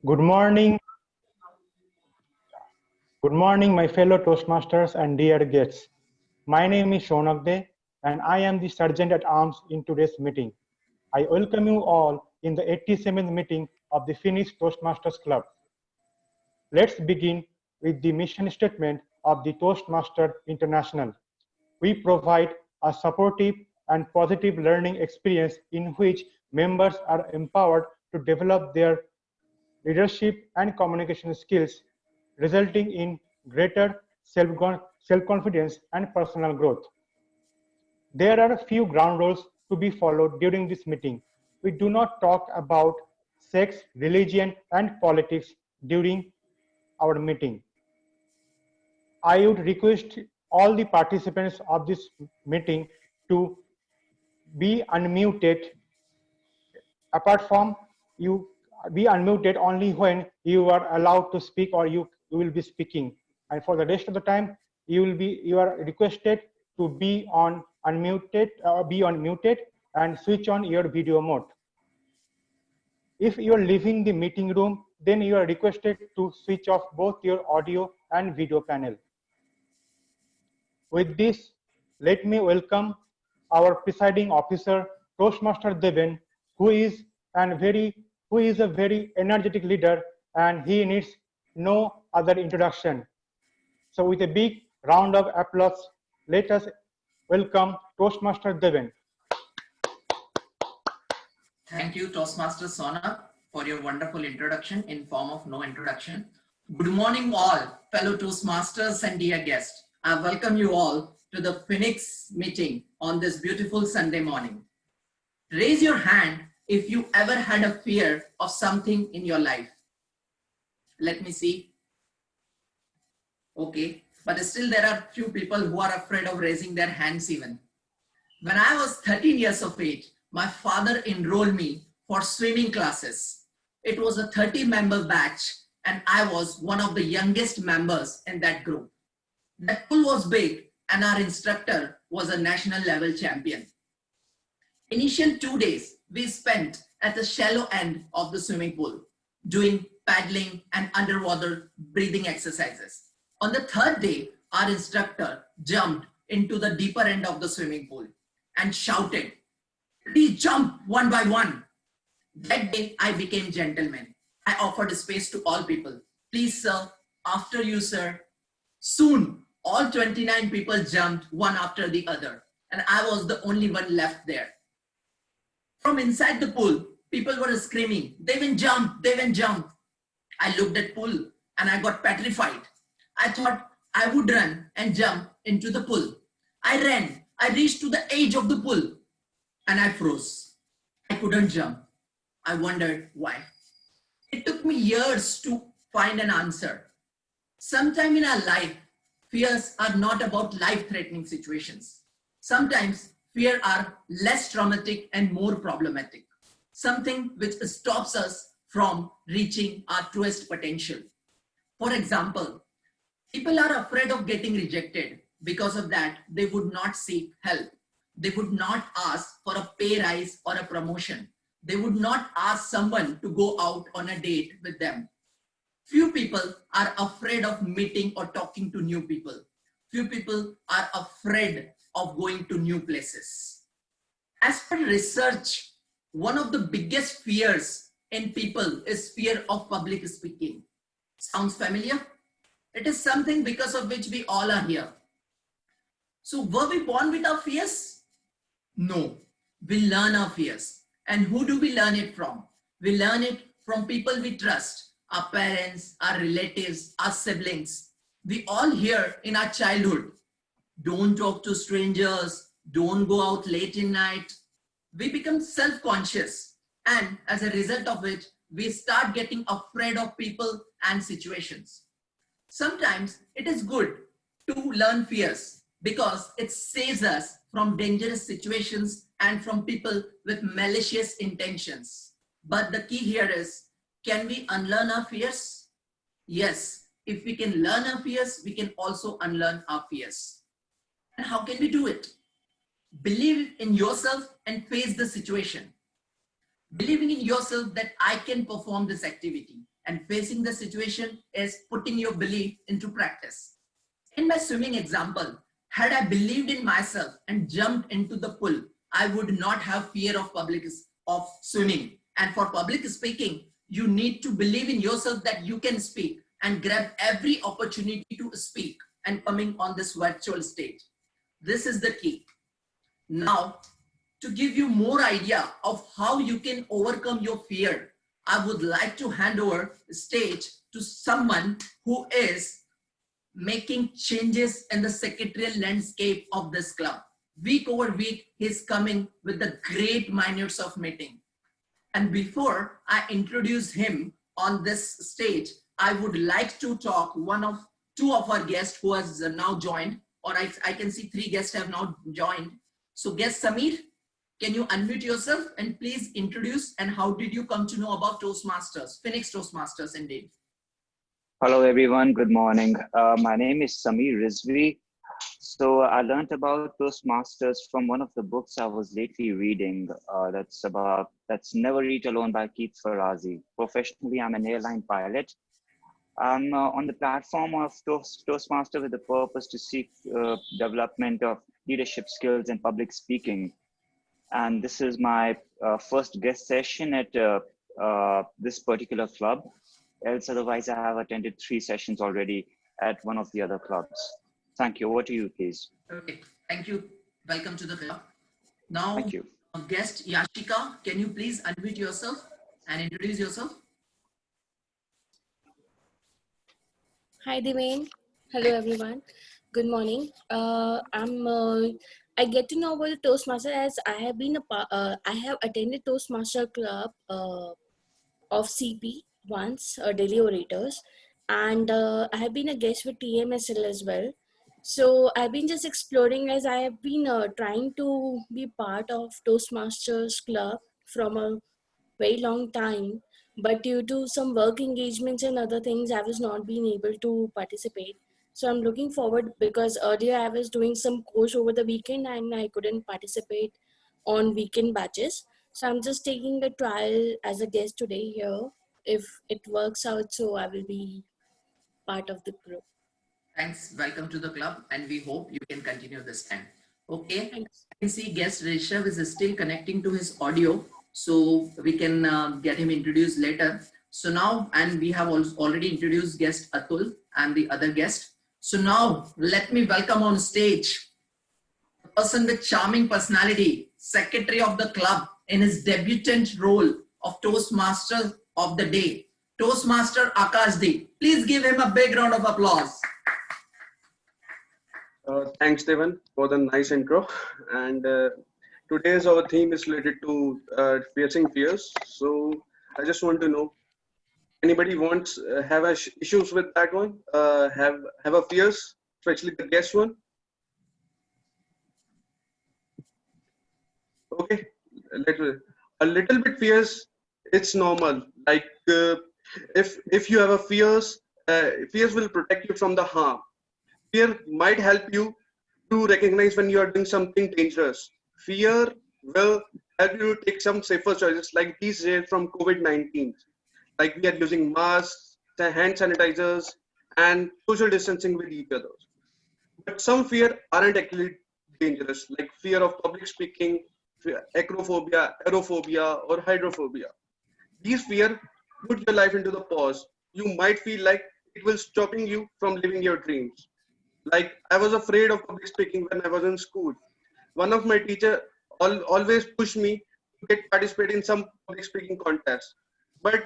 Good morning. Good morning, my fellow Toastmasters and dear guests. My name is Shonakde, and I am the Sergeant at Arms in today's meeting. I welcome you all in the 87th meeting of the Finnish Toastmasters Club. Let's begin with the mission statement of the Toastmaster International. We provide a supportive and positive learning experience in which members are empowered to develop their leadership and communication skills, resulting in greater self-confidence and personal growth. There are a few ground rules to be followed during this meeting. We do not talk about sex, religion, and politics during our meeting. I would request all the participants of this meeting to be unmuted. Apart from, you be unmuted only when you are allowed to speak or you will be speaking, and for the rest of the time you are requested to be on muted and switch on your video mode. If you are leaving the meeting room, then you are requested to switch off both your audio and video panel. With this, let me welcome our presiding officer, Toastmaster Deven, who is a very energetic leader, and he needs no other introduction. So with a big round of applause, let us welcome Toastmaster Deven. Thank you, Toastmaster Sona, for your wonderful introduction in form of no introduction. Good morning all, fellow Toastmasters and dear guests. I welcome you all to the Phoenix meeting on this beautiful Sunday morning. Raise your hand if you ever had a fear of something in your life. Let me see. Okay, but still there are few people who are afraid of raising their hands even. When I was 13 years of age, my father enrolled me for swimming classes. It was a 30-member batch and I was one of the youngest members in that group. The pool was big and our instructor was a national level champion. Initial 2 days we spent at the shallow end of the swimming pool doing paddling and underwater breathing exercises. On the third day, our instructor jumped into the deeper end of the swimming pool and shouted, "Please jump one by one." That day I became gentleman. I offered space to all people. "Please sir, after you sir." Soon all 29 people jumped one after the other and I was the only one left there. From inside the pool, people were screaming, "Deven jump, Deven jump." I looked at pool and I got petrified. I thought I would run and jump into the pool. I ran. I reached to the edge of the pool and I froze. I couldn't jump. I wondered why. It took me years to find an answer. Sometime in our life, fears are not about life-threatening situations. Sometimes fear are less traumatic and more problematic. Something which stops us from reaching our truest potential. For example, people are afraid of getting rejected. Because of that, they would not seek help. They would not ask for a pay rise or a promotion. They would not ask someone to go out on a date with them. Few people are afraid of meeting or talking to new people. Few people are afraid of going to new places. As per research, one of the biggest fears in people is fear of public speaking. Sounds familiar? It is something because of which we all are here. So were we born with our fears? No, we learn our fears. And who do we learn it from? We learn it from people we trust, our parents, our relatives, our siblings. We all hear in our childhood, don't talk to strangers, don't go out late in night. We become self-conscious and as a result of which, we start getting afraid of people and situations. Sometimes it is good to learn fears because it saves us from dangerous situations and from people with malicious intentions. But the key here is, can we unlearn our fears? Yes, if we can learn our fears, we can also unlearn our fears. And how can we do it? Believe in yourself and face the situation. Believing in yourself that I can perform this activity, and facing the situation is putting your belief into practice. In my swimming example, had I believed in myself and jumped into the pool, I would not have fear of swimming. And for public speaking, you need to believe in yourself that you can speak and grab every opportunity to speak and coming on this virtual stage. This is the key. Now, to give you more idea of how you can overcome your fear, I would like to hand over the stage to someone who is making changes in the secretarial landscape of this club. Week over week, he's coming with the great minutes of meeting. And before I introduce him on this stage, I would like to talk two of our guests who has now joined, or I can see 3 guests have now joined. So guest Samir, can you unmute yourself and please introduce and how did you come to know about Toastmasters, Phoenix Toastmasters indeed? Hello everyone, good morning. My name is Samir Rizvi. So I learned about Toastmasters from one of the books I was lately reading. That's Never Eat Alone by Keith Ferrazzi. Professionally, I'm an airline pilot. I'm on the platform of Toastmaster with the purpose to seek development of leadership skills and public speaking. And this is my first guest session at this particular club. Else otherwise, I have attended 3 sessions already at one of the other clubs. Thank you. Over to you, please. Okay, thank you. Welcome to the club. Now, thank you. Guest Yashika, can you please unmute yourself and introduce yourself? Hi, Devane. Hello, everyone. Good morning. I get to know about the Toastmaster as I have attended Toastmaster Club of CP once, Daily Orators, and I have been a guest with TMSL as well. So I've been just exploring as I have been trying to be part of Toastmasters Club from a very long time, but due to some work engagements and other things, I was not being able to participate. So I'm looking forward because earlier I was doing some course over the weekend and I couldn't participate on weekend batches. So I'm just taking the trial as a guest today here. If it works out, so I will be part of the group. Thanks. Welcome to the club, and we hope you can continue this time. Okay. Thanks. I can see guest Rishabh is still connecting to his audio, so we can get him introduced later. So now, and we have already introduced guest Atul and the other guest. So now, let me welcome on stage a person with charming personality, secretary of the club in his debutant role of Toastmaster of the day, Toastmaster Akashdeep. Please give him a big round of applause. Thanks, Devan, for the nice intro. And today's our theme is related to facing fears. So I just want to know, anybody wants have issues with that one? Have a fears, especially the guest one? Okay, a little bit fears. It's normal. Like if you have a fears, fears will protect you from the harm. Fear might help you to recognize when you are doing something dangerous. Fear will help you to take some safer choices like these days from COVID-19. Like we are using masks, hand sanitizers, and social distancing with each other. But some fear aren't actually dangerous, like fear of public speaking, acrophobia, aerophobia, or hydrophobia. These fear put your life into the pause. You might feel like it will stopping you from living your dreams. Like I was afraid of public speaking when I was in school. One of my teacher always pushed me to get participate in some public speaking contest. But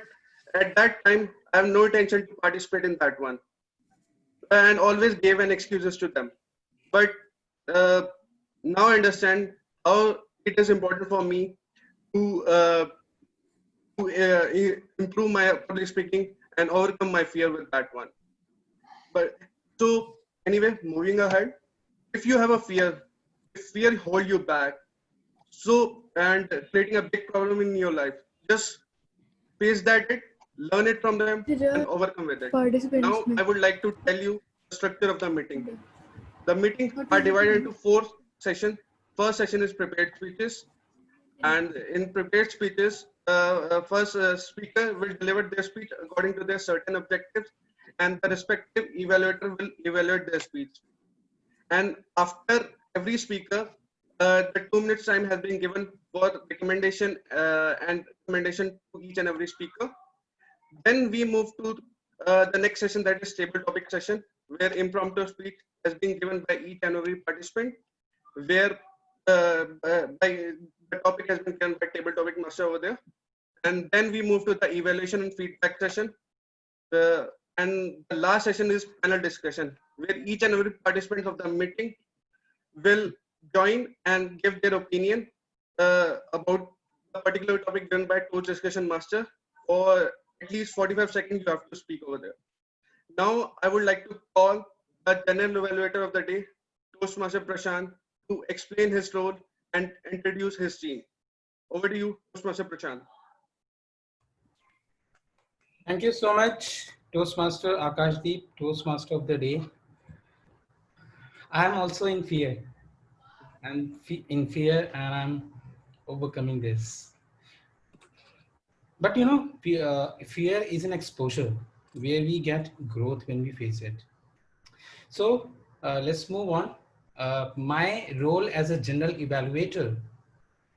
at that time, I have no intention to participate in that one, and always gave an excuses to them. But now I understand how it is important for me to improve my public speaking and overcome my fear with that one. But so anyway, moving ahead, if you have a fear, if fear hold you back, so and creating a big problem in your life, just face that, learn it from them, and overcome with it. Now, I would like to tell you the structure of the meeting. The meetings are divided into 4 sessions. First session is prepared speeches, and in prepared speeches, first speaker will deliver their speech according to their certain objectives, and the respective evaluator will evaluate their speech. And after every speaker, the 2 minutes time has been given for recommendation and recommendation to each and every speaker. Then we move to the next session, that is table topic session, where impromptu speech has been given by each and every participant, where the topic has been given by table topic master over there. And then we move to the evaluation and feedback session. And the last session is panel discussion, where each and every participant of the meeting will join and give their opinion about a particular topic given by toast discussion master. For at least 45 seconds, you have to speak over there. Now, I would like to call the general evaluator of the day, Toastmaster Prashant, to explain his role and introduce his team. Over to you, Toastmaster Prashant. Thank you so much, Toastmaster Akashdeep, Toastmaster of the day. I am also in fear. I'm in fear and I'm overcoming this. But you know, fear is an exposure where we get growth when we face it. So let's move on. My role as a general evaluator,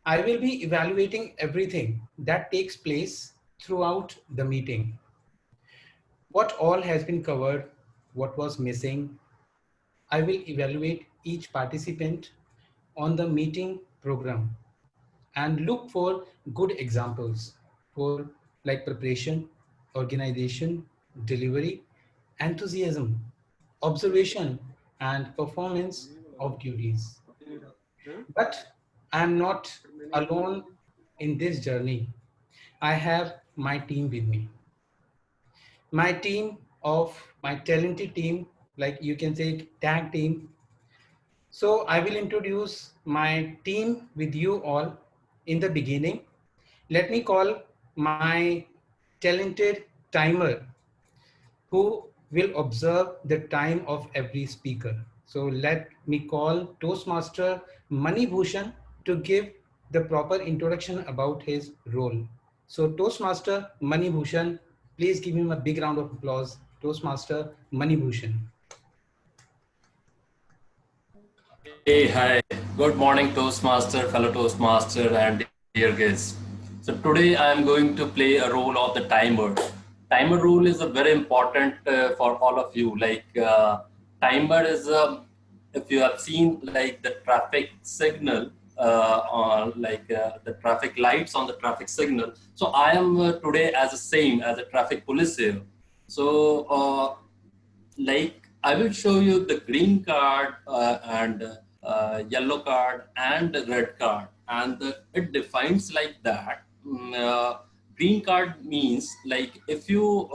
I will be evaluating everything that takes place throughout the meeting. What all has been covered, what was missing. I will evaluate each participant on the meeting program and look for good examples for like preparation, organization, delivery, enthusiasm, observation, and performance of duties. But I'm not alone in this journey. I have my team with me. My team of my talented team, like you can say tag team. So I will introduce my team with you all in the beginning. Let me call my talented timer who will observe the time of every speaker. So let me call Toastmaster Mani Bhushan to give the proper introduction about his role. So Toastmaster Mani Bhushan, please give him a big round of applause. Toastmaster Mani Bhushan. Hey, hi. Good morning, Toastmaster, fellow Toastmaster, and dear guests. So today I am going to play a role of the timer. Timer role is a very important for all of you. Like timer is, if you have seen like the traffic signal, the traffic lights on the traffic signal. So I am today as the same as a traffic police here. So I will show you the green card and yellow card and red card, and it defines like that. Green card means like if you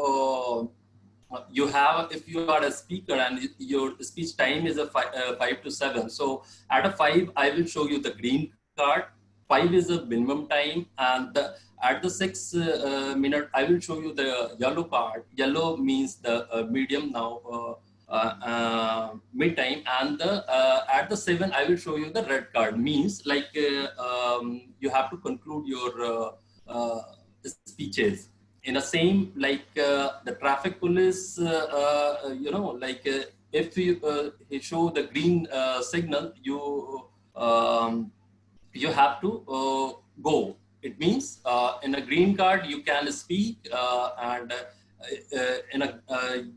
if you are a speaker and your speech time is a 5 to 7. So at a 5, I will show you the green card. 5 is the minimum time, and at the 6 minute, I will show you the yellow card. Yellow means the medium now. Mid time, and at the 7 I will show you the red card, means like you have to conclude your speeches in the same like the traffic police, if you show the green signal, you have to go. It means in a green card you can speak, and in a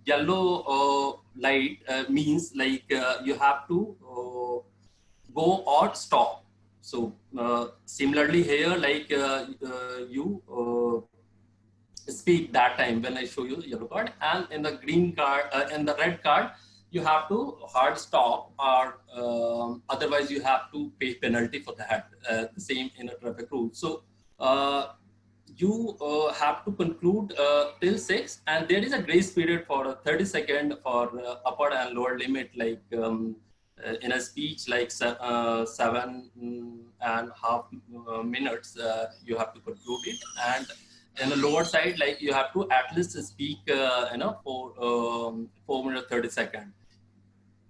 yellow light means like you have to go or stop. So similarly here, like you speak that time when I show you the yellow card, and in the green card, in the red card, you have to hard stop, or otherwise you have to pay penalty for that. The same in a traffic rule. So you have to conclude till 6, and there is a grace period for 30 seconds for upper and lower limit, like in a speech like 7.5 minutes, you have to conclude it, and in the lower side, like you have to at least speak 4 minutes 30 seconds.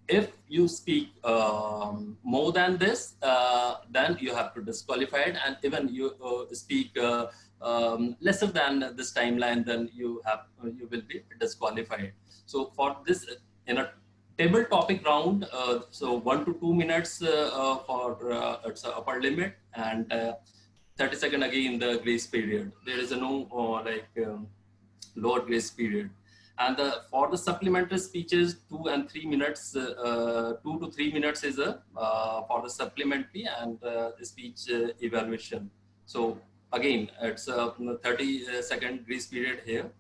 if you speak more than this, then you have to disqualify it. And even you speak lesser than this timeline, then you will be disqualified. So for this, in a table topic round, so 1 to 2 minutes for its upper limit, and 30 seconds again the grace period. There is no lower grace period. And for the supplementary speeches, 2 and 3 minutes, 2 to 3 minutes is for the supplementary and speech evaluation. So again, it's a 30-second grace period here.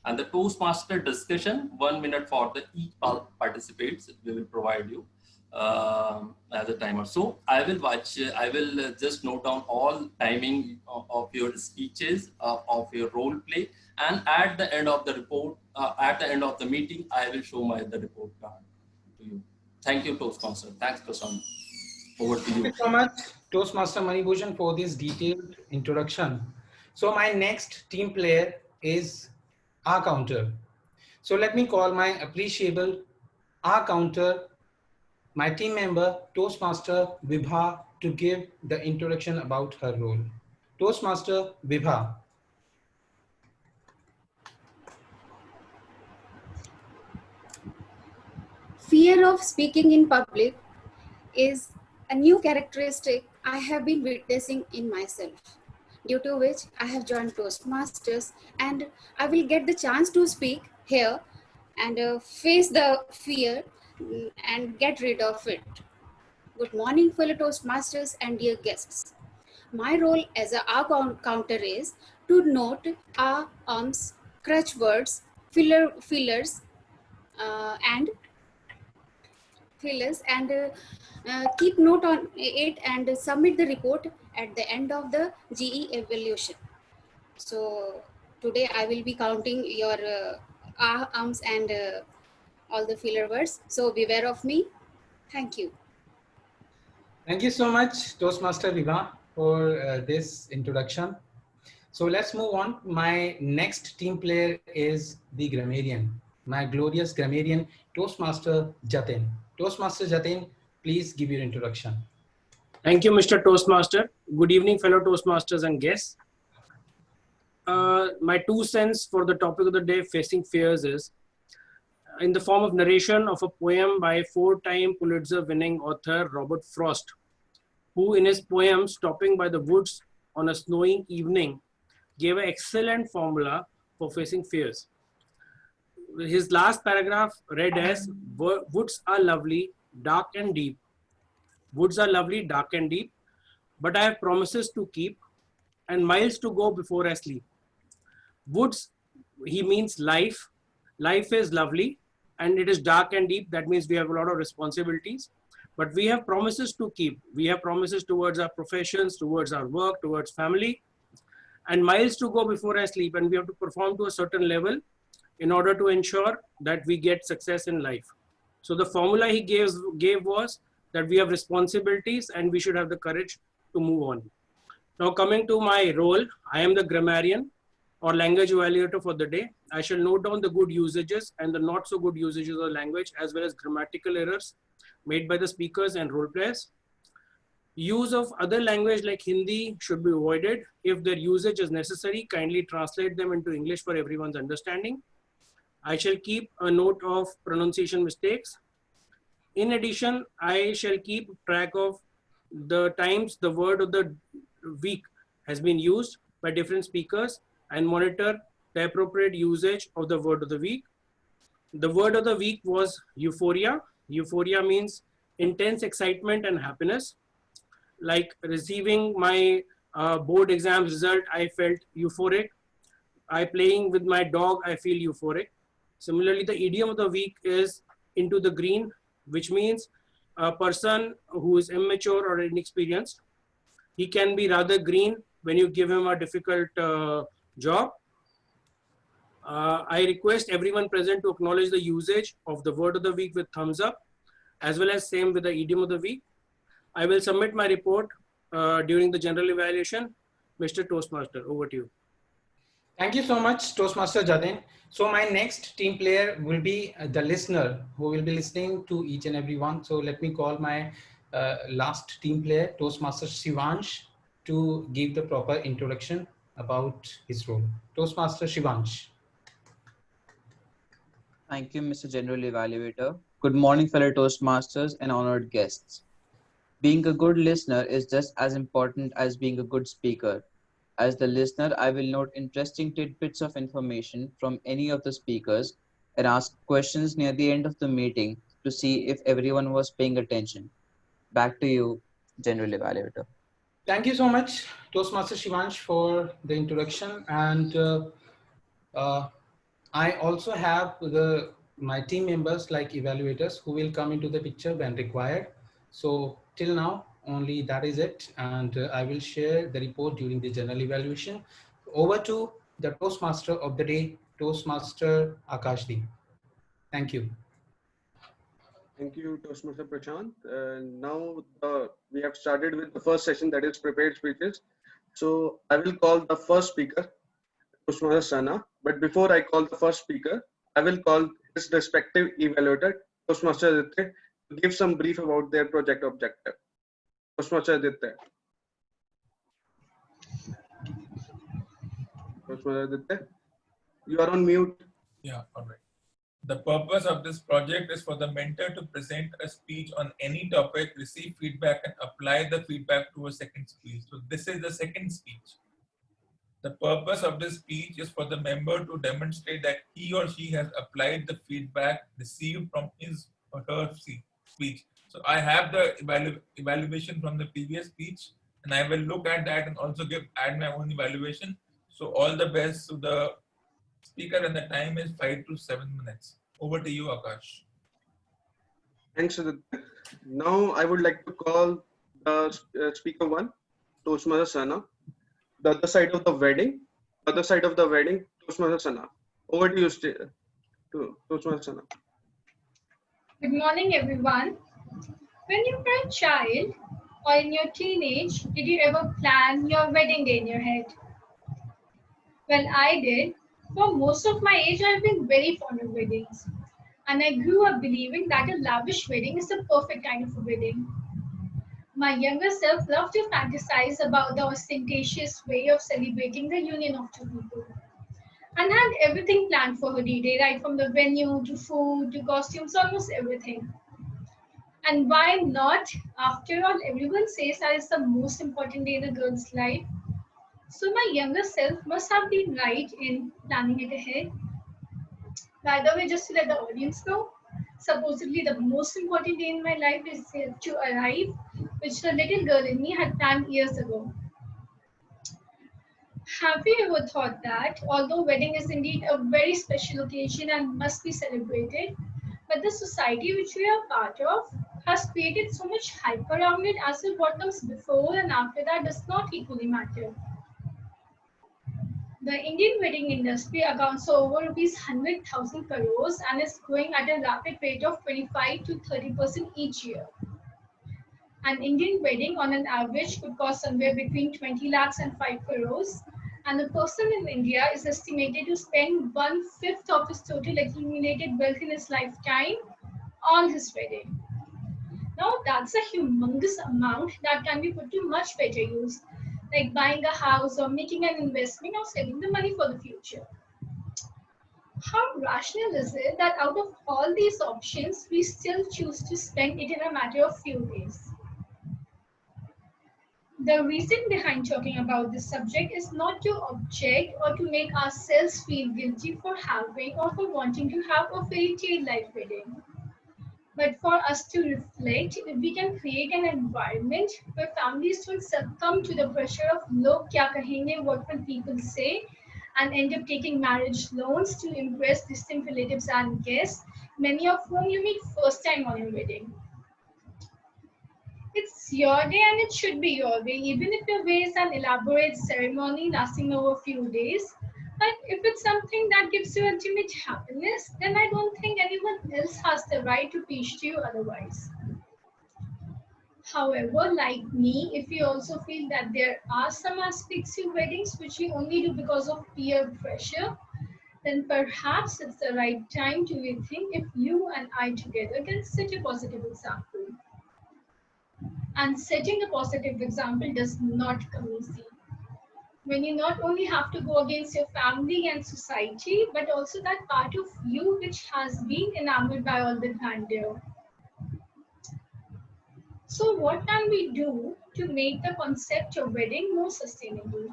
And the Toastmaster discussion, 1 minute for the each participants, we will provide you as a timer. So I will just note down all timing of your speeches, of your role play, and at the end of the report, at the end of the meeting, I will show the report card to you. Thank you, Toastmaster. Thanks, Prasanth. Over to you. Thank you so much, Toastmaster Manibhushan, for this detailed introduction. So my next team player is R Counter. So let me call my appreciable R Counter, my team member, Toastmaster Vibha, to give the introduction about her role. Toastmaster Vibha. Fear of speaking in public is a new characteristic I have been witnessing in myself, due to which I have joined Toastmasters, and I will get the chance to speak here and face the fear and get rid of it. Good morning, fellow Toastmasters and dear guests. My role as a R counter is to note R, crutch words, fillers, and keep note on it and submit the report at the end of the GE evaluation. So today I will be counting your arms and all the filler words. So beware of me. Thank you. Thank you so much, Toastmaster Vibha, for this introduction. So let's move on. My next team player is the grammarian, my glorious grammarian, Toastmaster Jatin. Toastmaster Jatin, please give your introduction. Thank you, Mr. Toastmaster. Good evening, fellow Toastmasters and guests. My 2 cents for the topic of the day, facing fears, is in the form of narration of a poem by 4-time Pulitzer-winning author Robert Frost, who in his poem Stopping by the Woods on a Snowing Evening gave an excellent formula for facing fears. His last paragraph read as, woods are lovely, dark and deep. Woods are lovely, dark and deep, but I have promises to keep and miles to go before I sleep. Woods, he means life. Life is lovely and it is dark and deep. That means we have a lot of responsibilities, but we have promises to keep. We have promises towards our professions, towards our work, towards family, and miles to go before I sleep. And we have to perform to a certain level in order to ensure that we get success in life. So the formula he gave was that we have responsibilities and we should have the courage to move on. Now coming to my role, I am the grammarian or language evaluator for the day. I shall note down the good usages and the not so good usages of the language, as well as grammatical errors made by the speakers and role players. Use of other language like Hindi should be avoided. If their usage is necessary, kindly translate them into English for everyone's understanding. I shall keep a note of pronunciation mistakes. In addition, I shall keep track of the times the word of the week has been used by different speakers and monitor the appropriate usage of the word of the week. The word of the week was euphoria. Euphoria means intense excitement and happiness. Like receiving my board exam result, I felt euphoric. Playing with my dog, I feel euphoric. Similarly, the idiom of the week is into the green, which means a person who is immature or inexperienced. He can be rather green when you give him a difficult job. I request everyone present to acknowledge the usage of the word of the week with thumbs up, as well as same with the idiom of the week. I will submit my report during the general evaluation. Mr. Toastmaster, over to you. Thank you so much, Toastmaster Jadin. So my next team player will be the listener who will be listening to each and every one. So let me call my last team player, Toastmaster Shivansh, to give the proper introduction about his role. Toastmaster Shivansh. Thank you, Mr. General Evaluator. Good morning, fellow Toastmasters and honored guests. Being a good listener is just as important as being a good speaker. As the listener, I will note interesting tidbits of information from any of the speakers and ask questions near the end of the meeting to see if everyone was paying attention. Back to you, General Evaluator. Thank you so much, Toastmaster Shivansh, for the introduction. And I also have my team members like evaluators who will come into the picture when required. So till now, only that is it. And I will share the report during the general evaluation. Over to the Toastmaster of the day, Toastmaster Akashdeep. Thank you. Thank you, Toastmaster Prashant. Now we have started with the first session, that is prepared speeches. So I will call the first speaker, Toastmaster Sana. But before I call the first speaker, I will call his respective evaluator, Toastmaster Aditya, to give some brief about their project objective. Toastmaster Aditya. Toastmaster Aditya, you are on mute. Yeah, all right. The purpose of this project is for the mentor to present a speech on any topic, receive feedback, and apply the feedback to a second speech. So this is the second speech. The purpose of this speech is for the member to demonstrate that he or she has applied the feedback received from his or her speech. So I have the evaluation from the previous speech, and I will look at that and also add my own evaluation. So all the best to the speaker, and the time is 5 to 7 minutes. Over to you, Akash. Thanks, Aditya. Now I would like to call the speaker one, Toastmaster Sana. The other side of the wedding, Toastmaster Sana. Over to you, Toastmaster Sana. Good morning, everyone. When you were a child or in your teenage, did you ever plan your wedding day in your head? Well, I did. For most of my age, I've been very fond of weddings. And I grew up believing that a lavish wedding is the perfect kind of a wedding. My younger self loved to fantasize about the ostentatious way of celebrating the union of two people, and had everything planned for her D-Day, right from the venue to food to costumes, almost everything. And why not? After all, everyone says that it's the most important day in a girl's life. So my younger self must have been right in planning it ahead. By the way, just to let the audience know, supposedly the most important day in my life is to arrive, which the little girl in me had planned years ago. Have you ever thought that, although wedding is indeed a very special occasion and must be celebrated, but the society which we are part of has created so much hype around it as if what comes before and after that does not equally matter. The Indian wedding industry accounts for over rupees 100,000 crores and is growing at a rapid rate of 25 to 30% each year. An Indian wedding on an average could cost somewhere between 20 lakhs and 5 crores, and a person in India is estimated to spend 1/5 of his total accumulated wealth in his lifetime on his wedding. Now that's a humongous amount that can be put to much better use, like buying a house or making an investment or saving the money for the future. How rational is it that out of all these options, we still choose to spend it in a matter of few days? The reason behind talking about this subject is not to object or to make ourselves feel guilty for having or for wanting to have a fairy tale-like wedding, but for us to reflect if we can create an environment where families don't succumb to the pressure of log kya kahenge, what will people say, and end up taking marriage loans to impress distant relatives and guests, many of whom you meet first time on your wedding. It's your day and it should be your way, even if your way is an elaborate ceremony lasting over a few days. But if it's something that gives you ultimate happiness, then I don't think anyone else has the right to preach to you otherwise. However, like me, if you also feel that there are some aspects of weddings which you only do because of peer pressure, then perhaps it's the right time to rethink if you and I together can set a positive example. And setting a positive example does not come easy. When you not only have to go against your family and society, but also that part of you which has been enamored by all the grandeur. So what can we do to make the concept of wedding more sustainable?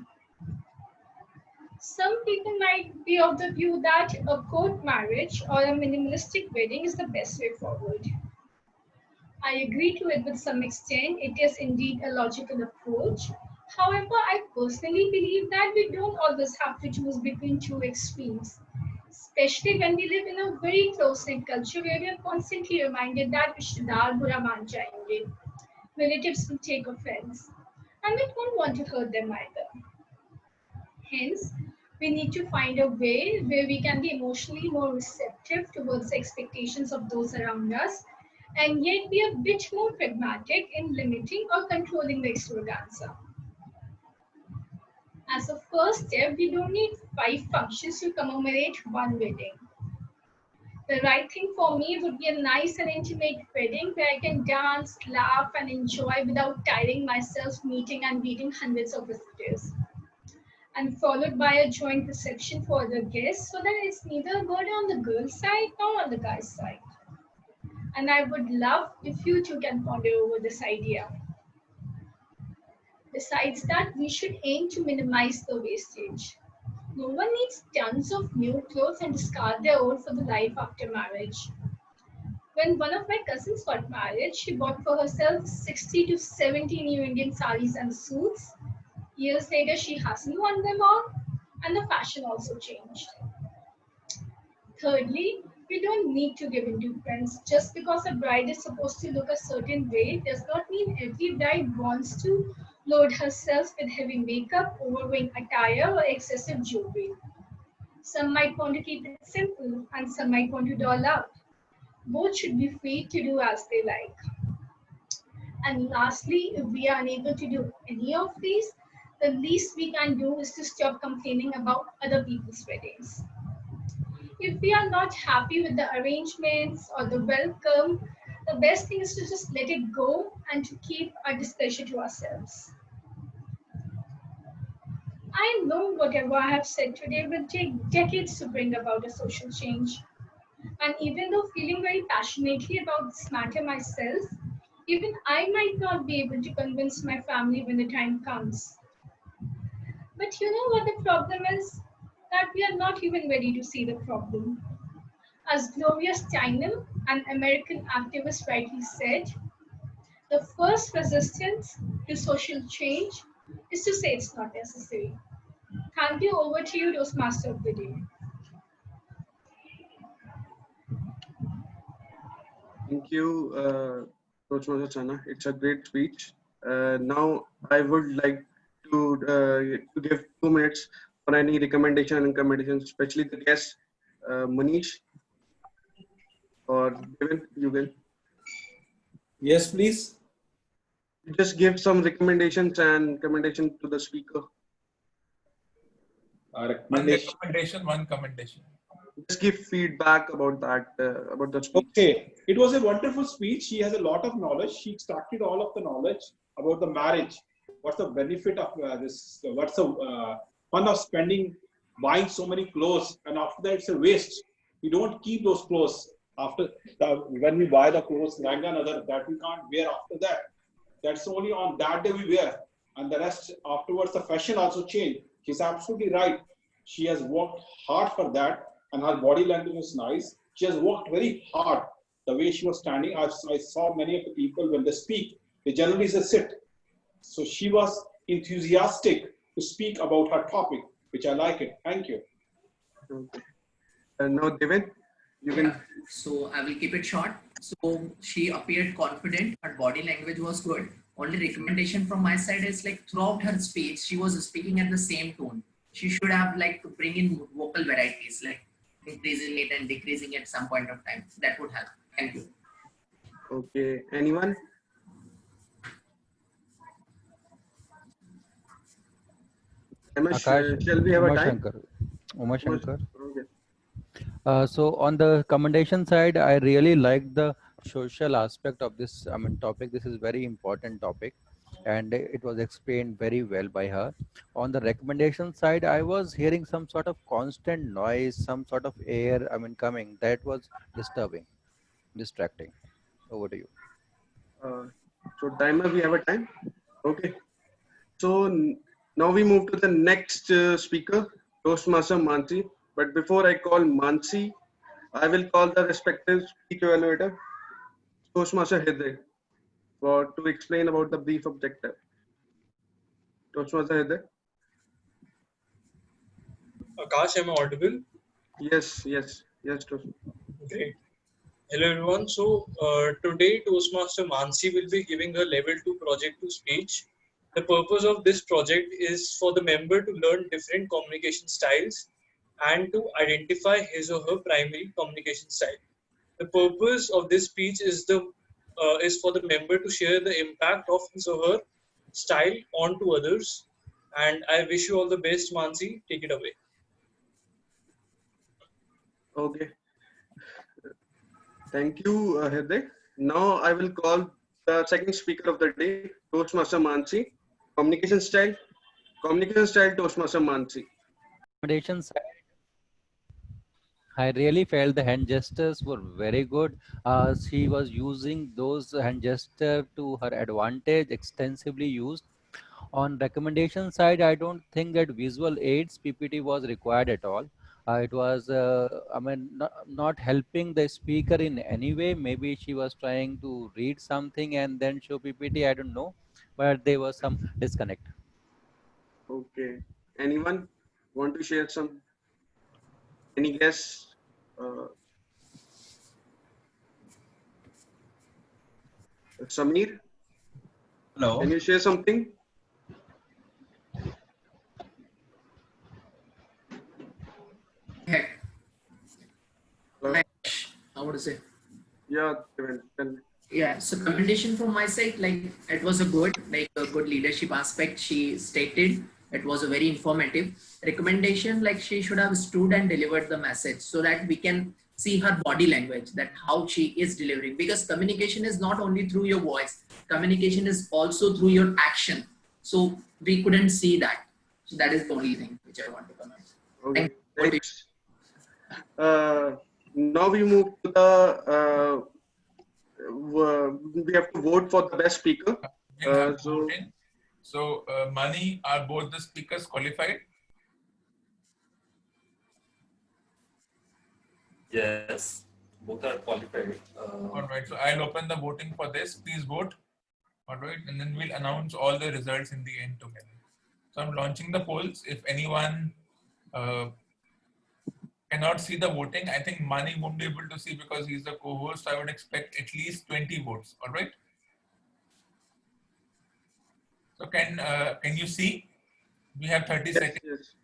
Some people might be of the view that a court marriage or a minimalistic wedding is the best way forward. I agree to it with some extent. It is indeed a logical approach. However, I personally believe that we don't always have to choose between two extremes, especially when we live in a very close-knit culture where we are constantly reminded that rishtedar bura maan jayenge. Relatives will take offense, and we don't want to hurt them either. Hence, we need to find a way where we can be emotionally more receptive towards the expectations of those around us and yet be a bit more pragmatic in limiting or controlling the extravaganza. As a first step, we don't need 5 functions to commemorate one wedding. The right thing for me would be a nice and intimate wedding where I can dance, laugh, and enjoy without tiring myself meeting and greeting hundreds of visitors. And followed by a joint reception for the guests so that it's neither a burden on the girl's side nor on the guy's side. And I would love if you two can ponder over this idea. Besides that, we should aim to minimize the wastage. No one needs tons of new clothes and discard their old for the life after marriage. When one of my cousins got married, she bought for herself 60 to 70 new Indian saris and suits. Years later, she hasn't worn them all, and the fashion also changed. Thirdly, we don't need to give in to trends. Just because a bride is supposed to look a certain way does not mean every bride wants to load herself with heavy makeup, overweight attire, or excessive jewelry. Some might want to keep it simple, and some might want to doll out. Both should be free to do as they like. And lastly, if we are unable to do any of these, the least we can do is to stop complaining about other people's weddings. If we are not happy with the arrangements or the welcome, the best thing is to just let it go and to keep our displeasure to ourselves. I know whatever I have said today will take decades to bring about a social change. And even though feeling very passionately about this matter myself, even I might not be able to convince my family when the time comes. But you know what the problem is? That we are not even ready to see the problem. As Gloria Steinem, an American activist, rightly said, the first resistance to social change is to say it's not necessary. Thank you. Over to you, Toastmaster of the day. Thank you, Toastmaster Chana. It's a great speech. Now, I would like to give 2 minutes for any recommendation and recommendations, especially the guests, Manish or Devin, you can. Yes, please. Just give some recommendations and recommendation to the speaker. One recommendation, one commendation. Just give feedback about that, about the speech. Okay, it was a wonderful speech. She has a lot of knowledge. She extracted all of the knowledge about the marriage. What's the benefit of this? What's the fun of buying so many clothes, and after that it's a waste. We don't keep those clothes after when we buy the clothes, lehenga and other that we can't wear after that. That's only on that day we wear, and the rest afterwards the fashion also changed. She's absolutely right. She has worked hard for that, and her body language is nice. She has worked very hard. The way she was standing, I saw many of the people when they speak, they generally say sit. So she was enthusiastic to speak about her topic, which I like it. Thank you. Okay. Now, Devin, you can. So I will keep it short. So she appeared confident. Her body language was good. Only recommendation from my side is like throughout her speech, she was speaking at the same tone. She should have like to bring in vocal varieties, like increasing it and decreasing it at some point of time. That would help. Thank you. Okay. Anyone? Akash, Shall we have a time? Uma Shankar. Okay. So on the commendation side, I really like the social aspect of this, topic. This is very important topic, and it was explained very well by her. On the recommendation side, I was hearing some sort of constant noise, some sort of air, coming. That was distracting. Over to you. So timer, we have a time. Okay. So now we move to the next speaker, Toastmaster Mansi. But before I call Mansi, I will call the respective speech evaluator, Toastmaster Hriday, to explain about the brief objective. Toastmaster Hriday. Akash, am I audible? Yes. Toastmaster. Great. Hello everyone. So today Toastmaster Mansi will be giving her level 2 project to speech. The purpose of this project is for the member to learn different communication styles and to identify his or her primary communication style. The purpose of this speech is for the member to share the impact of his or her style onto others. And I wish you all the best, Mansi. Take it away. Okay. Thank you, Hriday. Now I will call the second speaker of the day, Toastmaster Mansi. Communication style, Toastmaster Mansi. Recommendation side, I really felt the hand gestures were very good. She was using those hand gestures to her advantage, extensively used. On recommendation side, I don't think that visual aids PPT was required at all. It was, not helping the speaker in any way. Maybe she was trying to read something and then show PPT. I don't know, but there was some disconnect. Okay. Anyone want to share any guess? Samir? Hello. Can you share something? I would say. Yeah. Yeah, so commendation from my side, like it was a good leadership aspect she stated. It was a very informative recommendation. Like she should have stood and delivered the message so that we can see her body language, that how she is delivering. Because communication is not only through your voice, communication is also through your action. So we couldn't see that. So that is the only thing which I want to comment. Okay. Thanks. Now we move to the. We have to vote for the best speaker. So, Mani, are both the speakers qualified? Yes, both are qualified. All right, so I'll open the voting for this. Please vote. All right, and then we'll announce all the results in the end together. So I'm launching the polls. If anyone cannot see the voting, I think Mani won't be able to see because he's the co-host. I would expect at least 20 votes. All right. So can you see? We have 30 seconds. Yes.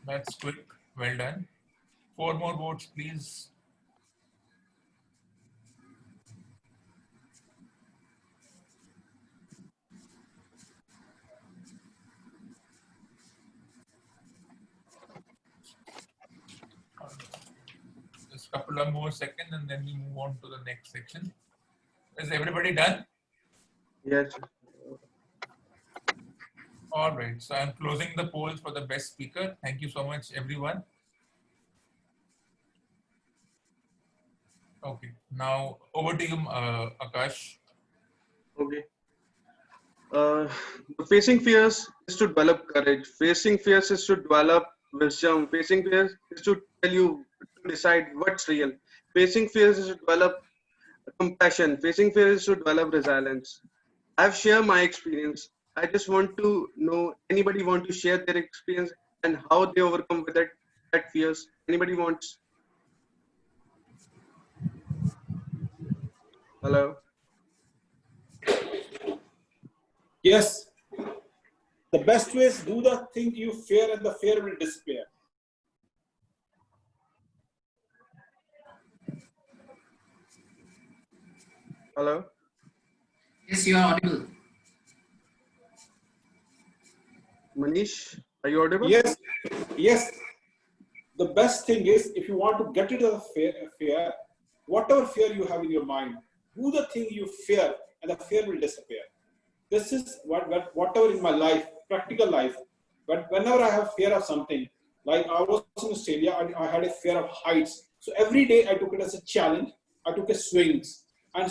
That's quick. Well done. 4 more votes, please. Just a couple of more seconds and then we move on to the next section. Is everybody done? Yes. All right, so I'm closing the polls for the best speaker. Thank you so much, everyone. Okay, now over to you, Akash. Okay. Facing fears is to develop courage. Facing fears is to develop wisdom. Facing fears is to tell you to decide what's real. Facing fears is to develop compassion. Facing fears is to develop resilience. I've shared my experience. I just want to know, anybody want to share their experience and how they overcome with that fears? Anybody wants? Hello? Yes. The best way is do the thing you fear and the fear will disappear. Hello. Yes, you are audible. Manish, are you audible? Yes, yes. The best thing is if you want to get rid of fear, whatever fear you have in your mind, do the thing you fear and the fear will disappear. This is whatever in my life, practical life, but whenever I have fear of something, like I was in Australia, I had a fear of heights. So every day I took it as a challenge. I took a swings, and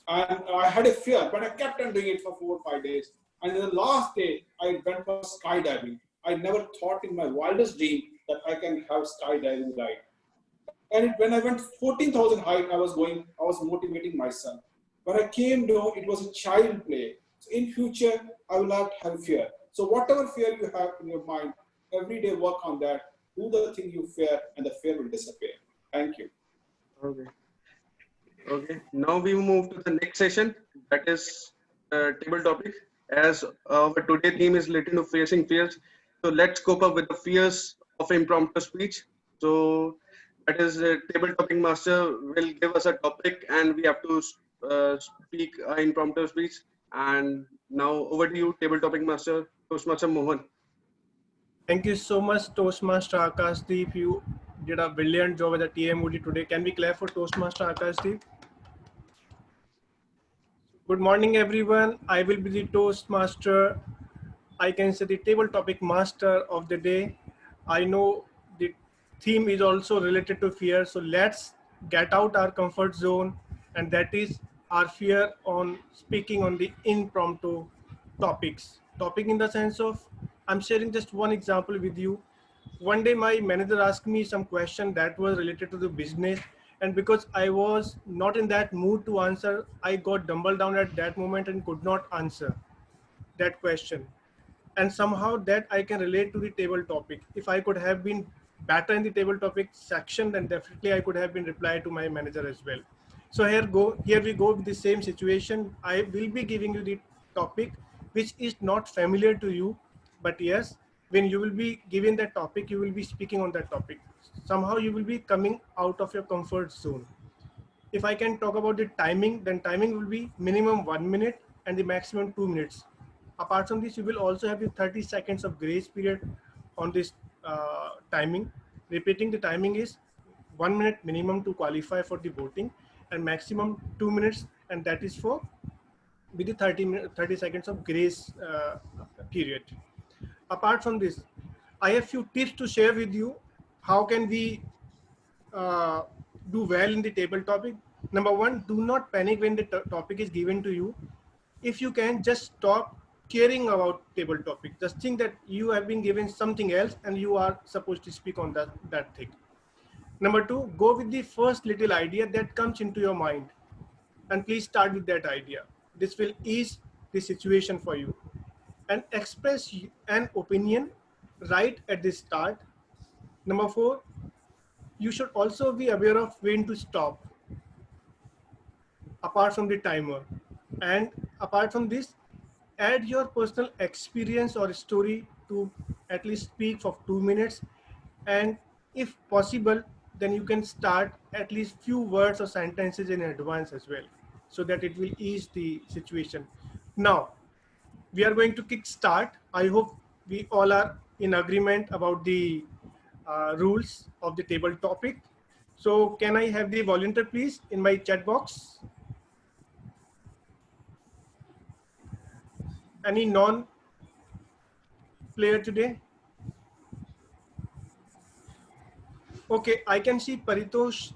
I had a fear, but I kept on doing it for 4 or 5 days. And the last day, I went for skydiving. I never thought in my wildest dream that I can have skydiving ride. And when I went 14,000 height, I was motivating myself. But I came down, it was a child play. So in future, I will not have fear. So whatever fear you have in your mind, every day work on that. Do the thing you fear, and the fear will disappear. Thank you. Okay. Okay. Now we move to the next session. That is table topic. As our today theme is related to facing fears. So let's cope up with the fears of impromptu speech. So that is table topic master will give us a topic, and we have to speak impromptu speech. And now over to you, table topic master, Toastmaster Mohan. Thank you so much, Toastmaster Akashdeep. You did a brilliant job as a TMOD today. Can we clap for Toastmaster Akashdeep? Good morning, everyone. I will be the Toastmaster. I can say the table topic master of the day. I know the theme is also related to fear. So let's get out our comfort zone, and that is our fear on speaking on the impromptu topics. Topic in the sense of, I'm sharing just one example with you. One day my manager asked me some question that was related to the business, and because I was not in that mood to answer, I got dumbled down at that moment and could not answer that question. And somehow that I can relate to the table topic. If I could have been better in the table topic section, then definitely I could have been replied to my manager as well. So here we go with the same situation. I will be giving you the topic which is not familiar to you, but yes, when you will be given that topic, you will be speaking on that topic. Somehow you will be coming out of your comfort zone. If I can talk about the timing, then timing will be minimum 1 minute and the maximum 2 minutes. Apart from this, you will also have the 30 seconds of grace period on this timing. Repeating, the timing is 1 minute minimum to qualify for the voting, and maximum 2 minutes, and that is for with the 30 seconds of grace period. Apart from this, I have few tips to share with you. How can we do well in the table topic? Number one, do not panic when the topic is given to you. If you can, just stop caring about table topic. Just think that you have been given something else and you are supposed to speak on that thing. Number two, go with the first little idea that comes into your mind, and please start with that idea. This will ease the situation for you. And express an opinion right at the start. Number four, you should also be aware of when to stop, apart from the timer. And apart from this, add your personal experience or story to at least speak for 2 minutes. And if possible, then you can start at least few words or sentences in advance as well, so that it will ease the situation. Now, we are going to kick start. I hope we all are in agreement about the rules of the table topic. So can I have the volunteer please in my chat box? Any non-player today? Okay, I can see Paritosh.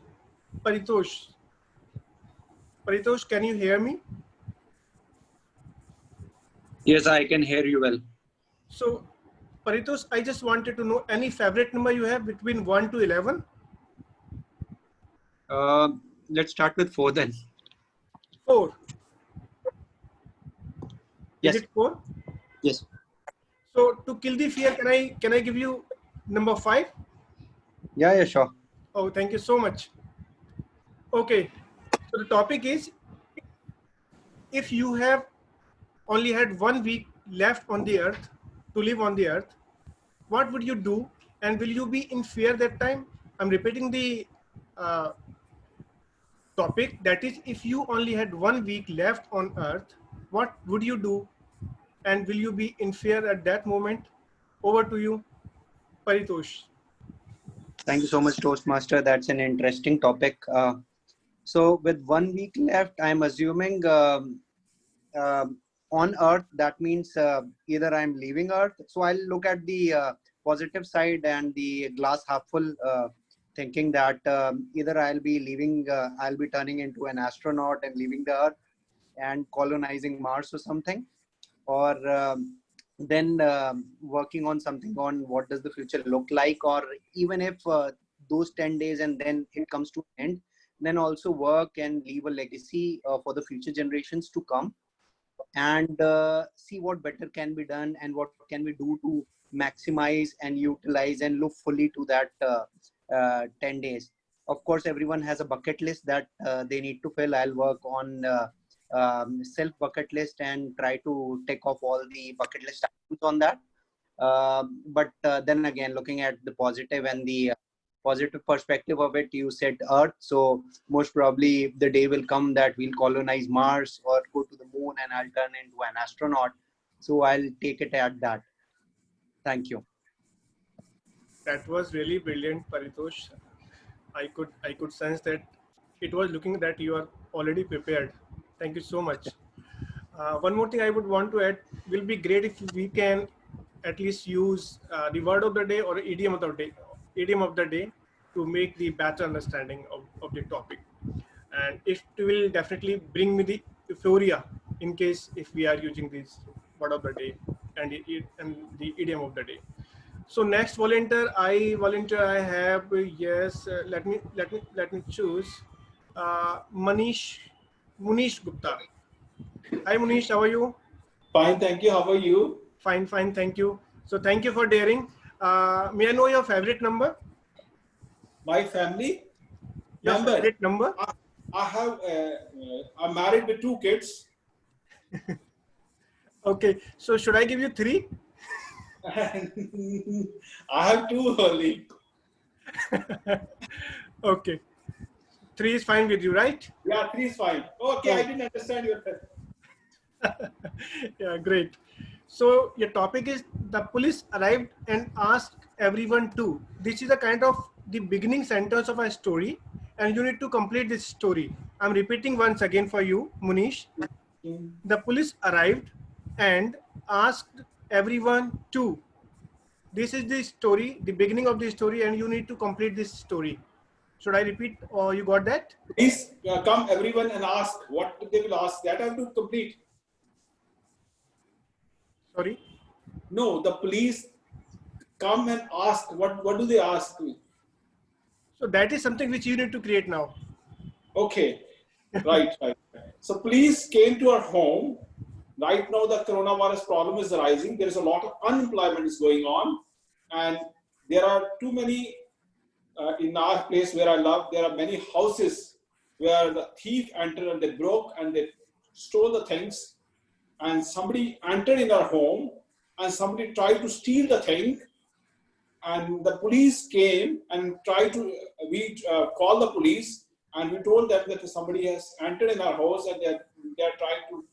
Paritosh, can you hear me? Yes, I can hear you well. So, Paritosh, I just wanted to know any favorite number you have between 1 to 11? Let's start with 4 then. 4. Yes. Is it 4? Yes. So to kill the fear, can I give you number 5? Yeah, sure. Oh, thank you so much. Okay, so the topic is, if you have only had 1 week left on the earth to live on the earth, what would you do, and will you be in fear that time? I'm repeating the topic, that is, if you only had 1 week left on earth, what would you do? And will you be in fear at that moment? Over to you, Paritosh. Thank you so much, Toastmaster. That's an interesting topic. So with 1 week left, I'm assuming on Earth, that means either I'm leaving Earth. So I'll look at the positive side and the glass half full, thinking that either I'll be leaving, I'll be turning into an astronaut and leaving the Earth and colonizing Mars or something, or then working on something on what does the future look like, or even if those 10 days and then it comes to an end, then also work and leave a legacy for the future generations to come, and see what better can be done and what can we do to maximize and utilize and look fully to that 10 days. Of course, everyone has a bucket list that they need to fill. I'll work on self bucket list and try to tick off all the bucket list items on that. But then again, looking at the positive and the positive perspective of it, you said Earth. So most probably the day will come that we'll colonize Mars or go to the moon and I'll turn into an astronaut. So I'll take it at that. Thank you. That was really brilliant, Paritosh. I could sense that it was looking that you are already prepared. Thank you so much. One more thing I would want to add, will be great if we can at least use the word of the day or idiom of the day to make the better understanding of the topic. And it will definitely bring me the euphoria in case if we are using this word of the day and the idiom of the day. So next volunteer I have, yes, let me choose Munish Gupta. Hi Munish, how are you? Fine, thank you. How are you? Fine, thank you. So thank you for daring. May I know your favorite number? My family? Your favorite number? I'm married with 2 kids. Okay, so should I give you 3? I have 2 only. Okay. 3 is fine with you, right? Yeah, 3 is fine. Okay, I didn't understand your question. Yeah, great. So your topic is the police arrived and asked everyone to. This is a kind of the beginning sentence of a story, and you need to complete this story. I'm repeating once again for you, Munish. The police arrived and asked everyone to. This is the story, the beginning of the story, and you need to complete this story. Should I repeat, or you got that? Please come everyone and ask what they will ask. That I have to complete. Sorry? No, the police come and ask. What do they ask me? So that is something which you need to create now. Okay, right. So police came to our home. Right now the coronavirus problem is rising. There is a lot of unemployment is going on. And there are too many, in our place where I live, there are many houses where the thief entered and they broke and they stole the things. And somebody entered in our home and somebody tried to steal the thing. And the police came and we called the police and we told them that somebody has entered in our house and they're trying to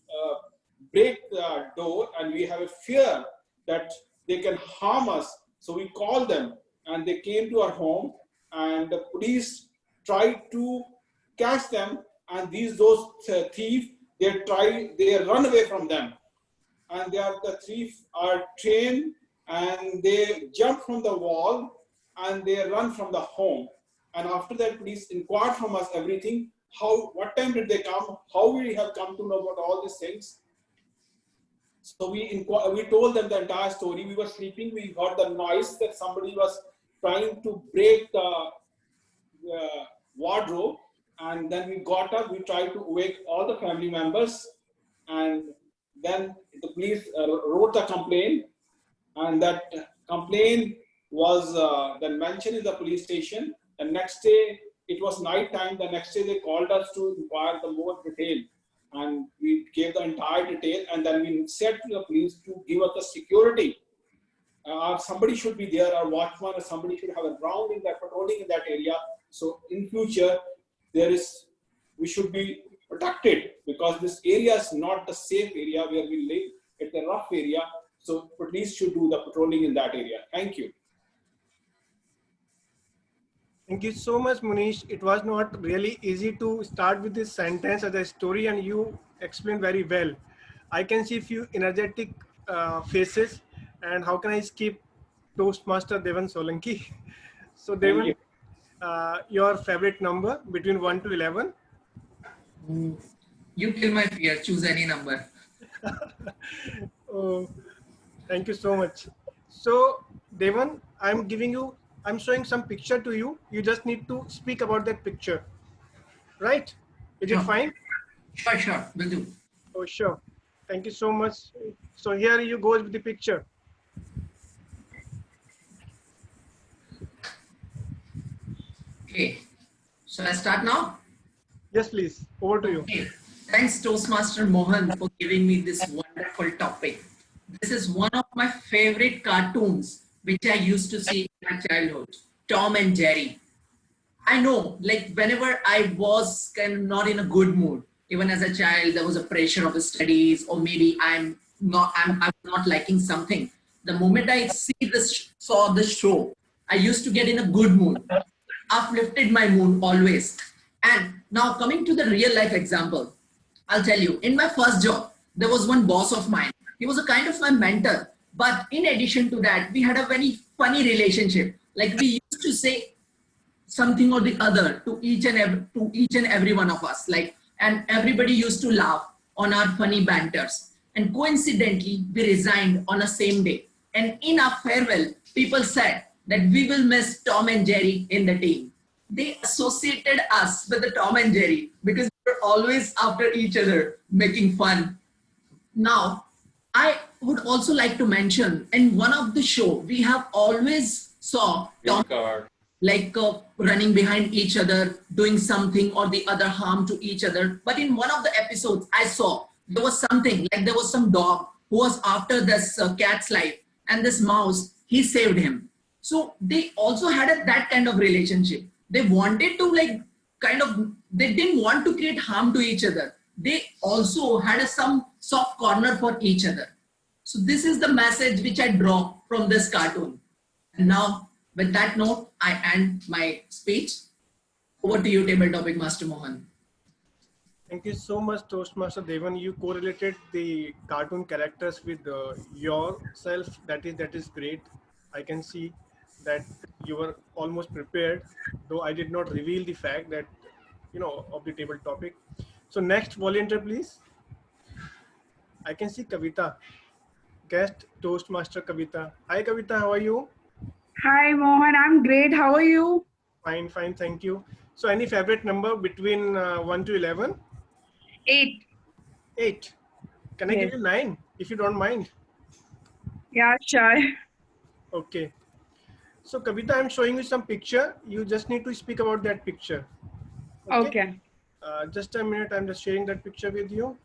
break the door, and we have a fear that they can harm us. So we called them and they came to our home and the police tried to catch them, and those thieves, they run away from them. And the thieves are trained and they jump from the wall and they run from the home. And after that, police inquired from us everything. What time did they come? How we have come to know about all these things? So we told them the entire story. We were sleeping. We heard the noise that somebody was trying to break the wardrobe. And then we got up. We tried to wake all the family members. And then the police wrote the complaint. And that complaint was then mentioned in the police station. The next day, it was night time. The next day, they called us to inquire the more detail. And we gave the entire detail, and then we said to the police to give us the security. Somebody should be there, or watchman, or somebody should have a ground in that, patrolling in that area. So in future, we should be protected, because this area is not the safe area where we live. It's a rough area. So police should do the patrolling in that area. Thank you. Thank you so much, Munish. It was not really easy to start with this sentence as a story, and you explained very well. I can see few energetic faces, and how can I skip Toastmaster Devan Solanki? So Devan, your favorite number between 1 to 11? You kill my fear. Choose any number. Oh, thank you so much. So Devan, I'm showing some picture to you. You just need to speak about that picture, right? Is it fine? Sure, will do. Oh, sure. Thank you so much. So here you go with the picture. Okay, shall I start now? Yes, please. Over to you. Okay. Thanks, Toastmaster Mohan, for giving me this wonderful topic. This is one of my favorite cartoons, which I used to see in my childhood, Tom and Jerry. I know, like whenever I was kind of not in a good mood, even as a child, there was a pressure of the studies, or maybe I'm not liking something. The moment I saw this show, I used to get in a good mood, uplifted my mood always. And now coming to the real life example, I'll tell you, in my first job, there was one boss of mine. He was a kind of my mentor. But in addition to that, we had a very funny relationship. Like we used to say something or the other to each and every one of us. And everybody used to laugh on our funny banters. And coincidentally, we resigned on the same day. And in our farewell, people said that we will miss Tom and Jerry in the team. They associated us with the Tom and Jerry because we were always after each other, making fun. Now, I would also like to mention, in one of the show, we have always saw Tom running behind each other, doing something or the other harm to each other. But in one of the episodes, I saw there was something, like there was some dog who was after this cat's life, and this mouse, he saved him. So they also had that kind of relationship. They wanted to they didn't want to create harm to each other. They also had some soft corner for each other. So this is the message which I draw from this cartoon. And now with that note, I end my speech. Over to you, Table Topic Master Mohan. Thank you so much, Toastmaster Devan. You correlated the cartoon characters with yourself. That is great. I can see that you were almost prepared, though I did not reveal the fact that, of the table topic. So next volunteer, please. I can see Kavita, guest Toastmaster Kavita. Hi, Kavita, how are you? Hi, Mohan. I'm great. How are you? Fine, thank you. So any favorite number between 1 to 11? 8. 8. Can I give you 9, if you don't mind? Yeah, sure. Okay. So Kavita, I'm showing you some picture. You just need to speak about that picture. Okay. Just a minute. I'm just sharing that picture with you.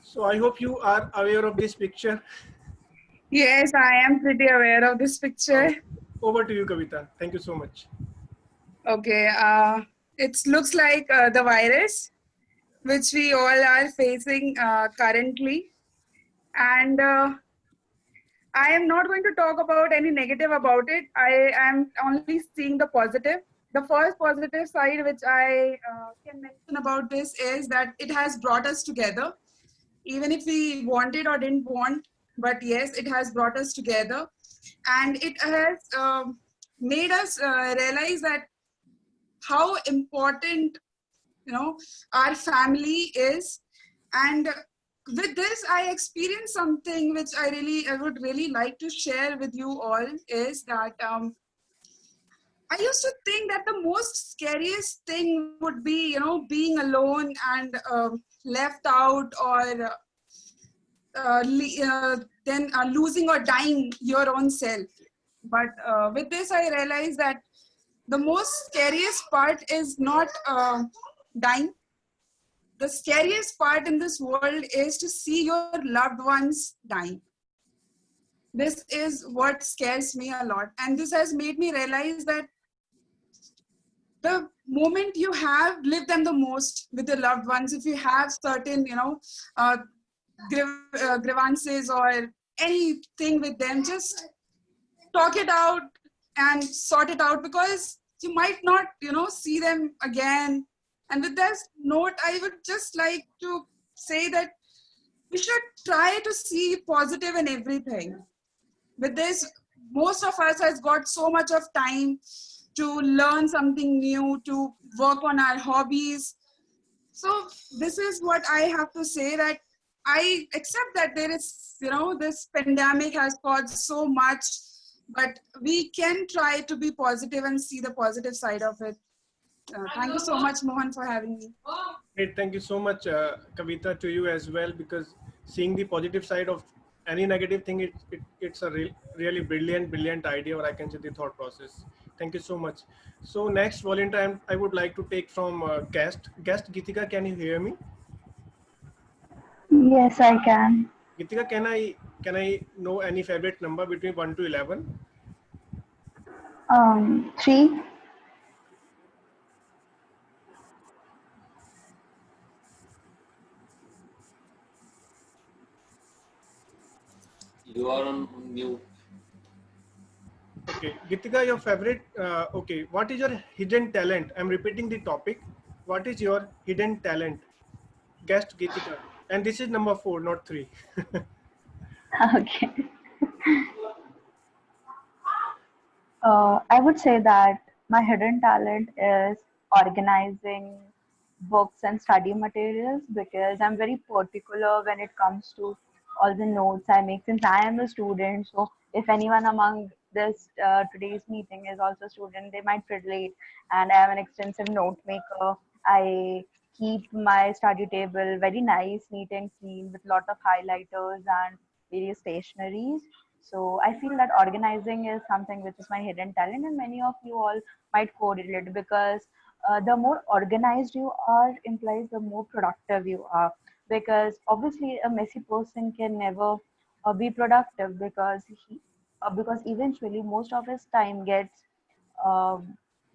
So I hope you are aware of this picture. Yes, I am pretty aware of this picture. Over to you, Kavita. Thank you so much. Okay. It looks like the virus, which we all are facing currently. And I am not going to talk about any negative about it. I am only seeing the positive. The first positive side which I can mention about this is that it has brought us together. Even if we wanted or didn't want, but yes, it has brought us together. And it has made us realize that how important, our family is. And with this, I experienced something which I would really like to share with you all, is that I used to think that the most scariest thing would be, being alone and left out, or then losing or dying your own self. But with this, I realized that the most scariest part is not dying. The scariest part in this world is to see your loved ones dying. This is what scares me a lot. And this has made me realize that the moment you have, live them the most with your loved ones. If you have certain, grievances or anything with them, just talk it out and sort it out, because you might not, see them again. And with this note, I would just like to say that we should try to see positive in everything. With this, most of us has got so much of time to learn something new, to work on our hobbies. So this is what I have to say, that I accept that there is, this pandemic has caused so much, but we can try to be positive and see the positive side of it. Thank you so much, Mohan, for having me. Great, thank you so much, Kavita, to you as well, because seeing the positive side of any negative thing, it's a really brilliant idea, or I can say the thought process. Thank you so much. So next volunteer I would like to take from guest Gitika. Can you hear me? Yes, I can. Gitika, can I know any favorite number between 1 to 11? 3. You are on mute. Okay, Gitika, your favorite, okay, what is your hidden talent? I'm repeating the topic. What is your hidden talent? Guest Gitika. And this is number 4, not 3. Okay. I would say that my hidden talent is organizing books and study materials, because I'm very particular when it comes to all the notes I make, since I am a student. So if anyone among this today's meeting is also a student, they might relate. And I am an extensive note maker. I keep my study table very nice, neat and clean, with lot of highlighters and various stationaries. So I feel that organizing is something which is my hidden talent, and many of you all might correlate, because the more organized you are implies the more productive you are. Because obviously a messy person can never be productive, because eventually most of his time gets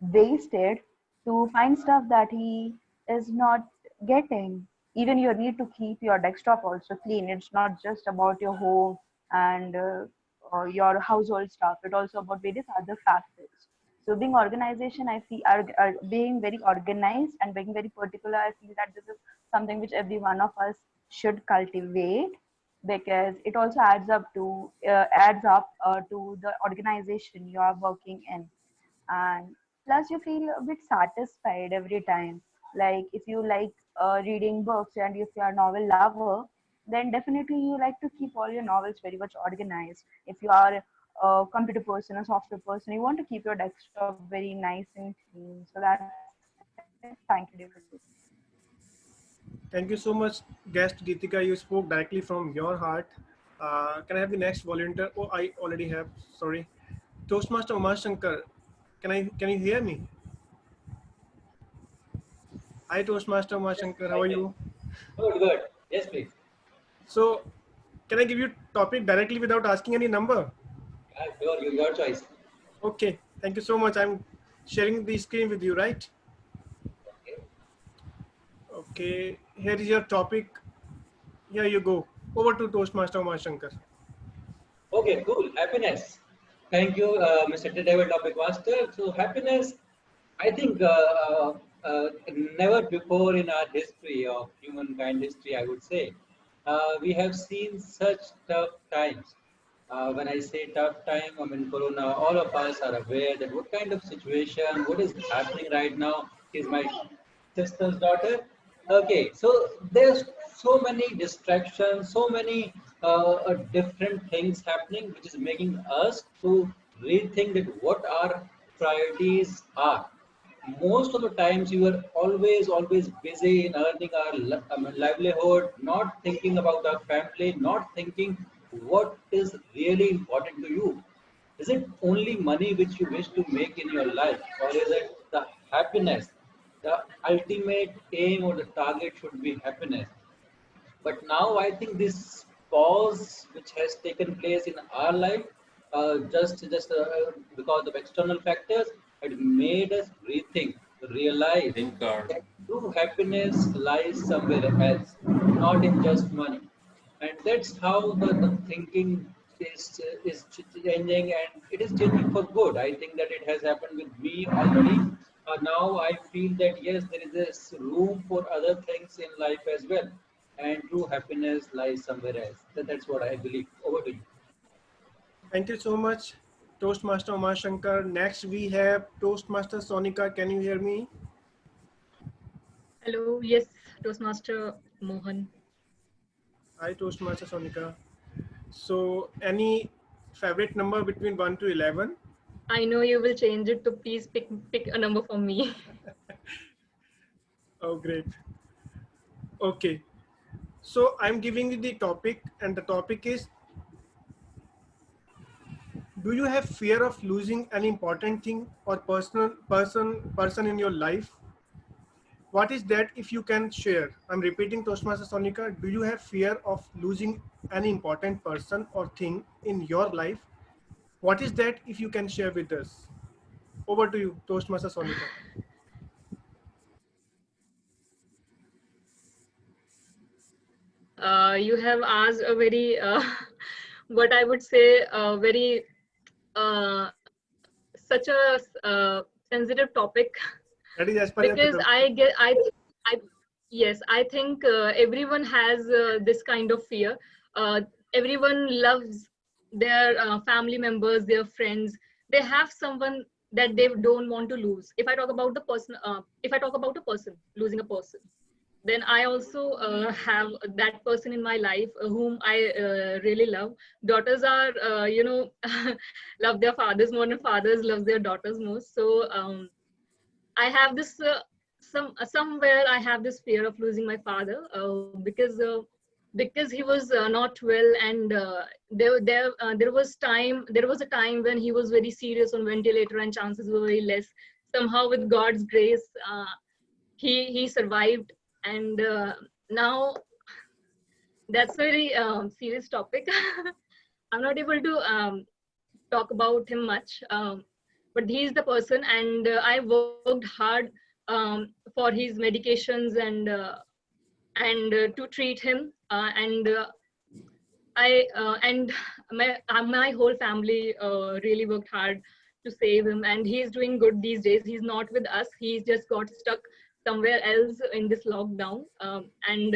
wasted to find stuff that he is not getting. Even you need to keep your desktop also clean. It's not just about your home and your household stuff. It's also about various other factors. So being organization, I feel, being very organized and being very particular, I feel that this is something which every one of us should cultivate, because it also adds up to the organization you are working in. And plus you feel a bit satisfied every time. Like if you like reading books, and if you are a novel lover, then definitely you like to keep all your novels very much organized. If you are a computer person, a software person, you want to keep your desktop very nice and clean. So that's it. Thank you, David. Thank you so much, guest Gitika. You spoke directly from your heart. Can I have the next volunteer? Oh, I already have. Sorry, Toastmaster Umashankar. Can you hear me? Hi, Toastmaster Umashankar. How are you? Good. Yes, please. So, can I give you topic directly without asking any number? Sure, your choice. Okay. Thank you so much. I'm sharing the screen with you, right? Okay. Here is your topic. Here you go. Over to Toastmaster Umashankar. Okay, cool. Happiness. Thank you, Mr. David Topic Master. So happiness, I think never before in our history of humankind history, I would say, we have seen such tough times. When I say tough time, I mean Corona, all of us are aware that what kind of situation, what is happening right now is my sister's daughter. Okay, so there's so many distractions, so many different things happening, which is making us to rethink that what our priorities are. Most of the times you are always busy in earning our livelihood, not thinking about our family, not thinking what is really important to you. Is it only money which you wish to make in your life, or is it the happiness? The ultimate aim or the target should be happiness. But now I think this cause which has taken place in our life, just because of external factors, it made us rethink, realize that true happiness lies somewhere else, not in just money. And that's how the thinking is changing, and it is changing for good. I think that it has happened with me already. Now I feel that yes, there is this room for other things in life as well, and true happiness lies somewhere else. That's what I believe. Over to you. Thank you so much, Toastmaster Umar Shankar. Next, we have Toastmaster Sonika. Can you hear me? Hello, yes, Toastmaster Mohan. Hi, Toastmaster Sonika. So, any favorite number between 1 to 11? I know you will change it, so please pick a number for me. Oh, great. Okay. So, I'm giving you the topic, and the topic is, do you have fear of losing an important thing or person in your life? What is that, if you can share? I'm repeating, Toastmaster Sonika. Do you have fear of losing an important person or thing in your life? What is that, if you can share with us? Over to you, Toastmaster Sonika. You have asked a very, what I would say, very, such a sensitive topic. That is as per your Because yes, I think everyone has this kind of fear. Everyone loves their family members, their friends. They have someone that they don't want to lose. If I talk about the person, if I talk about a person, losing a person, then I also have that person in my life whom I really love. Daughters are, love their fathers more than fathers love their daughters most. So I have this somewhere I have this fear of losing my father because he was not well, and there was a time when he was very serious on ventilator and chances were very less. Somehow with God's grace, he survived, and now that's a very serious topic. I'm not able to talk about him much, but he's the person, and I worked hard for his medications and to treat him, and my whole family really worked hard to save him, and he's doing good these days. He's not with us. He's just got stuck somewhere else in this lockdown, and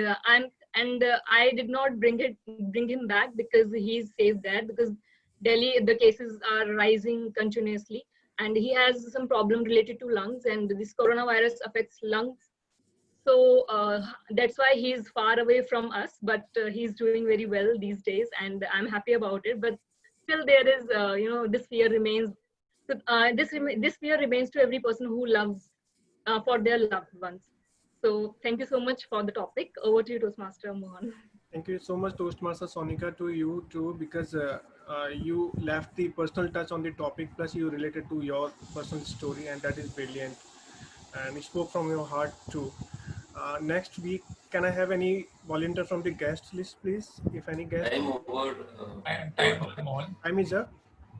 I did not bring him back because he's safe there, because Delhi, the cases are rising continuously, and he has some problem related to lungs, and this coronavirus affects lungs. So that's why he's far away from us, but he's doing very well these days, and I'm happy about it. But still, there is, this fear remains. This fear remains to every person who loves for their loved ones. So thank you so much for the topic. Over to you, Toastmaster Mohan. Thank you so much, Toastmaster Sonika, to you too, because you left the personal touch on the topic, plus you related to your personal story, and that is brilliant. And you spoke from your heart too. Next week, can I have any volunteer from the guest list, please? If any guest. Time over. Time is up.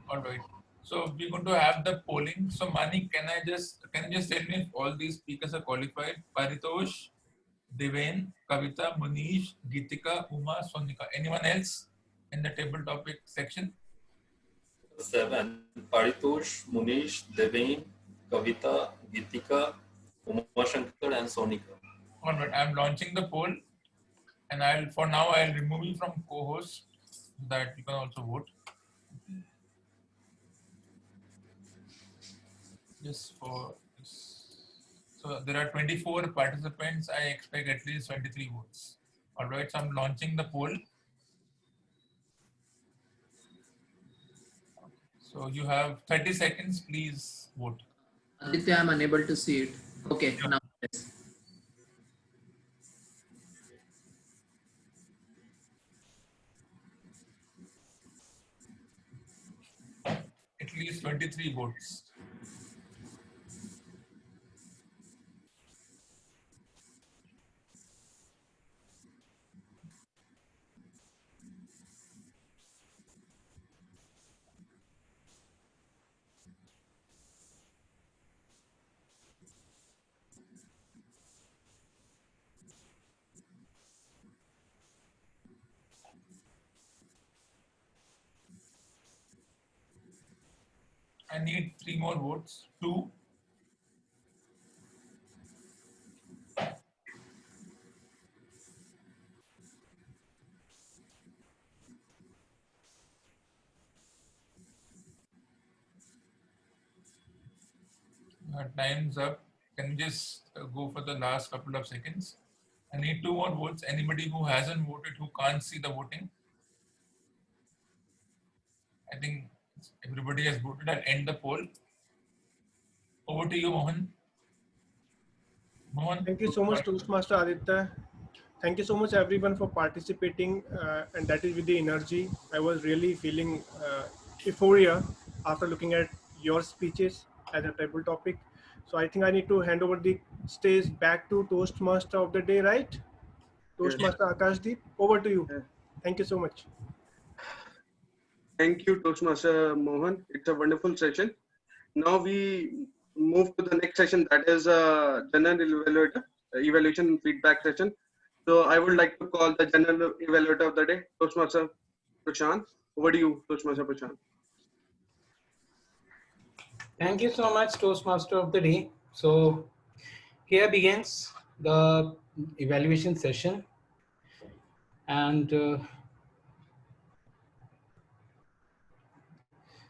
All right. So we're going to have the polling. So Mani, can you just tell me if all these speakers are qualified? Paritosh, Deven, Kavita, Munish, Geetika, Uma, Sonika. Anyone else in the table topic section? 7. Paritosh, Munish, Deven, Kavita, Geetika, Uma Shankar, and Sonika. All right. I'm launching the poll, and I'll remove you from co-host so that you can also vote. Just for this. So there are 24 participants. I expect at least 23 votes. All right. So I'm launching the poll. So you have 30 seconds. Please vote. Aditya, I'm unable to see it. Okay, now yes. At least 23 votes. I need 3 more votes. 2. Time's up. Can we just go for the last couple of seconds? I need 2 more votes. Anybody who hasn't voted, who can't see the voting. I think everybody has voted. I'll end the poll. Over to you, Mohan. Mohan. Thank you so much, Toastmaster Aditya. Thank you so much, everyone, for participating, and that is with the energy. I was really feeling euphoria after looking at your speeches as a table topic. So I think I need to hand over the stage back to Toastmaster of the day, right? Toastmaster Akashdeep, over to you. Thank you so much. Thank you, Toastmaster Mohan. It's a wonderful session. Now we move to the next session, that is general evaluation and feedback session. So I would like to call the general evaluator of the day, Toastmaster Prashant. Over to you, Toastmaster Prashant. Thank you so much, Toastmaster of the day. So here begins the evaluation session. And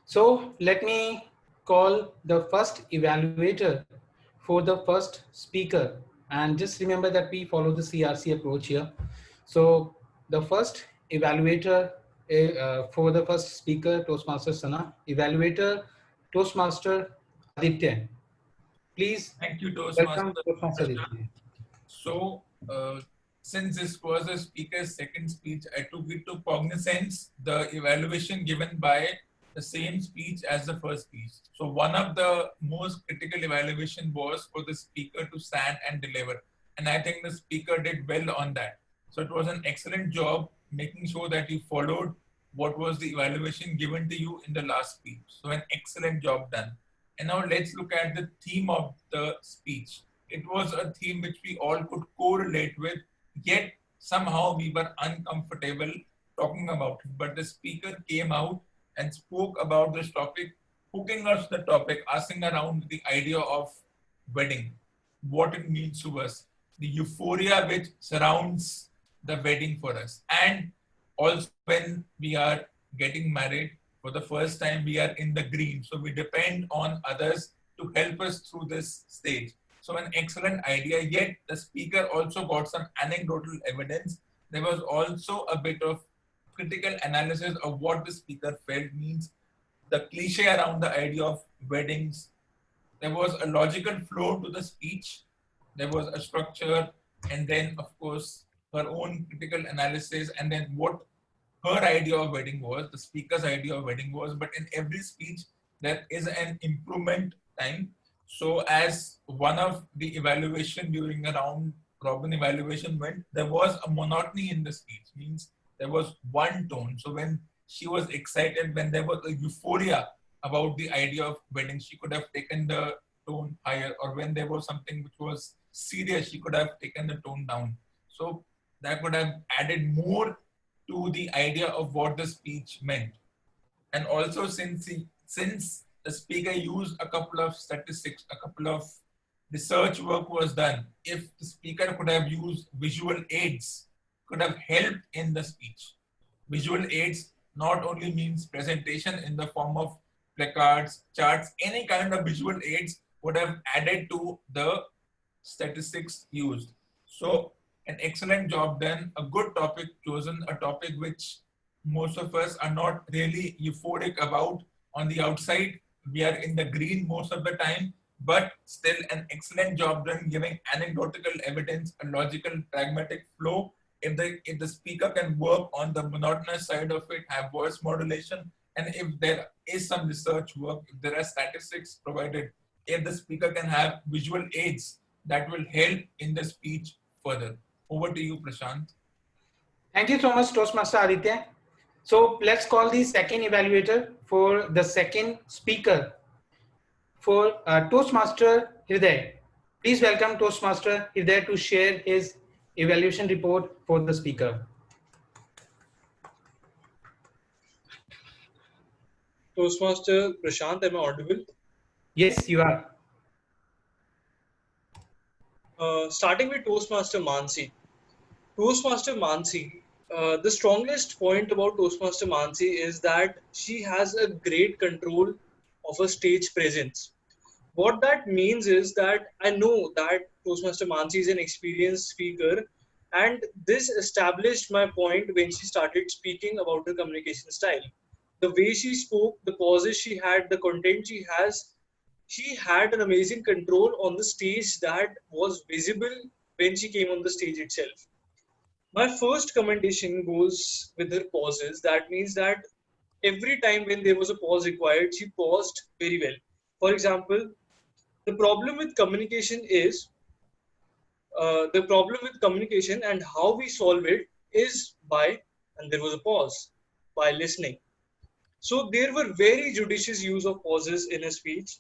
so let me call the first evaluator for the first speaker. And just remember that we follow the CRC approach here. So the first evaluator for the first speaker, Toastmaster Sana. Evaluator, Toastmaster Aditya. Please. Thank you, Toastmaster. Welcome, Toastmaster Aditya. So, since this was a speaker's second speech, I took it to cognizance the evaluation given by the same speech as the first speech. So one of the most critical evaluation was for the speaker to stand and deliver. And I think the speaker did well on that. So it was an excellent job making sure that you followed what was the evaluation given to you in the last speech. So an excellent job done. And now let's look at the theme of the speech. It was a theme which we all could correlate with, yet somehow we were uncomfortable talking about it. But the speaker came out and spoke about this topic, hooking us the topic, asking around the idea of wedding, what it means to us, the euphoria which surrounds the wedding for us. And also when we are getting married for the first time, we are in the green. So we depend on others to help us through this stage. So an excellent idea, yet the speaker also got some anecdotal evidence. There was also a bit of critical analysis of what the speaker felt means, the cliche around the idea of weddings. There was a logical flow to the speech. There was a structure, and then of course her own critical analysis, and then what her idea of wedding was, the speaker's idea of wedding was. But in every speech, there is an improvement time. So as one of the evaluation during a round robin evaluation went, there was a monotony in the speech, means there was one tone. So when she was excited, when there was a euphoria about the idea of wedding, she could have taken the tone higher, or when there was something which was serious, she could have taken the tone down. So that could have added more to the idea of what the speech meant. And also since the speaker used a couple of statistics, a couple of research work was done, if the speaker could have used visual aids, could have helped in the speech. Visual aids not only means presentation in the form of placards, charts, any kind of visual aids would have added to the statistics used. So an excellent job done, a good topic chosen, a topic which most of us are not really euphoric about. On the outside, we are in the green most of the time, but still an excellent job done giving anecdotal evidence, a logical, pragmatic flow. If the speaker can work on the monotonous side of it, have voice modulation, and if there is some research work, if there are statistics provided, if the speaker can have visual aids, that will help in the speech further. Over to you, Prashant. Thank you so much, Toastmaster Aditya. So let's call the second evaluator for the second speaker for Toastmaster Hriday. Please welcome Toastmaster Hriday to share his evaluation report for the speaker. Toastmaster Prashant, am I audible? Yes, you are. Starting with Toastmaster Mansi. Toastmaster Mansi, the strongest point about Toastmaster Mansi is that she has a great control of a stage presence. What that means is that I know that Toastmaster Mansi is an experienced speaker, and this established my point when she started speaking about her communication style. The way she spoke, the pauses she had, the content she had an amazing control on the stage that was visible when she came on the stage itself. My first commendation goes with her pauses. That means that every time when there was a pause required, she paused very well. For example, the problem with communication is the problem with communication and how we solve it is by, and there was a pause, by listening. So there were very judicious use of pauses in a speech.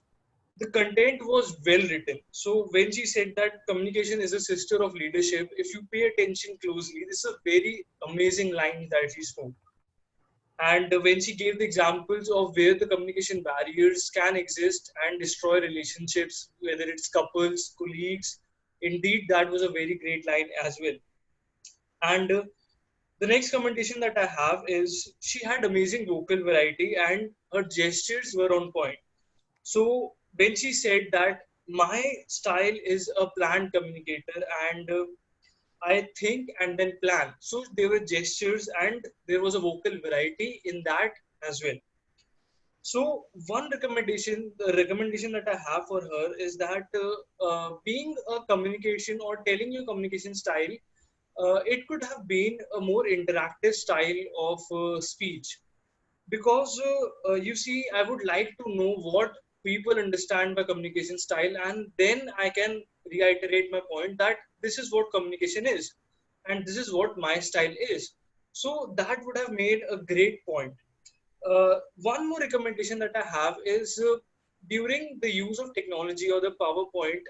The content was well written. So when she said that communication is a sister of leadership, if you pay attention closely, this is a very amazing line that she spoke. And when she gave the examples of where the communication barriers can exist and destroy relationships, whether it's couples, colleagues, indeed, that was a very great line as well. And the next commentation that I have is she had amazing vocal variety and her gestures were on point. So when she said that my style is a planned communicator and I think and then plan. So there were gestures and there was a vocal variety in that as well. So one recommendation, the recommendation that I have for her is that being a communication or telling your communication style, it could have been a more interactive style of speech. Because you see, I would like to know what people understand by communication style, and then I can reiterate my point that this is what communication is, and this is what my style is. So that would have made a great point. One more recommendation that I have is during the use of technology or the PowerPoint,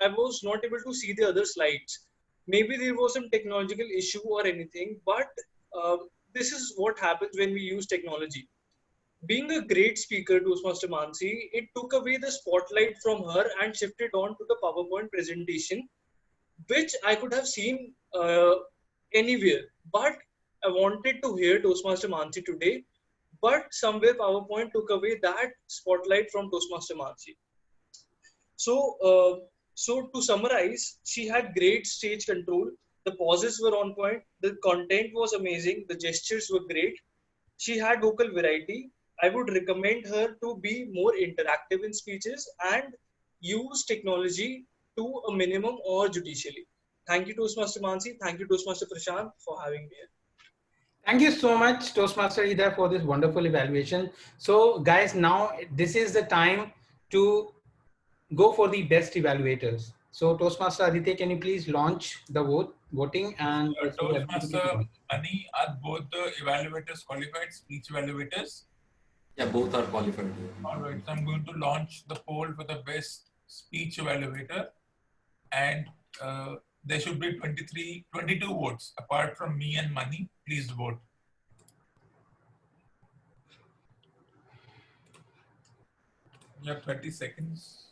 I was not able to see the other slides. Maybe there was some technological issue or anything, but this is what happens when we use technology. Being a great speaker, Toastmaster Mansi, it took away the spotlight from her and shifted on to the PowerPoint presentation, which I could have seen anywhere. But I wanted to hear Toastmaster Mansi today, but somewhere PowerPoint took away that spotlight from Toastmaster Mansi. So to summarize, she had great stage control. The pauses were on point. The content was amazing. The gestures were great. She had vocal variety. I would recommend her to be more interactive in speeches and use technology to a minimum or judicially. Thank you, Toastmaster Mansi. Thank you, Toastmaster Prashant, for having me here. Thank you so much, Toastmaster Ida, for this wonderful evaluation. So guys, now this is the time to go for the best evaluators. So Toastmaster Aditya, can you please launch the voting and Toastmaster Ani, are both the evaluators qualified, speech evaluators? Yeah, both are qualified. All right, so I'm going to launch the poll for the best speech evaluator, and there should be 22 votes apart from me and Mani. Please vote. You have 30 seconds.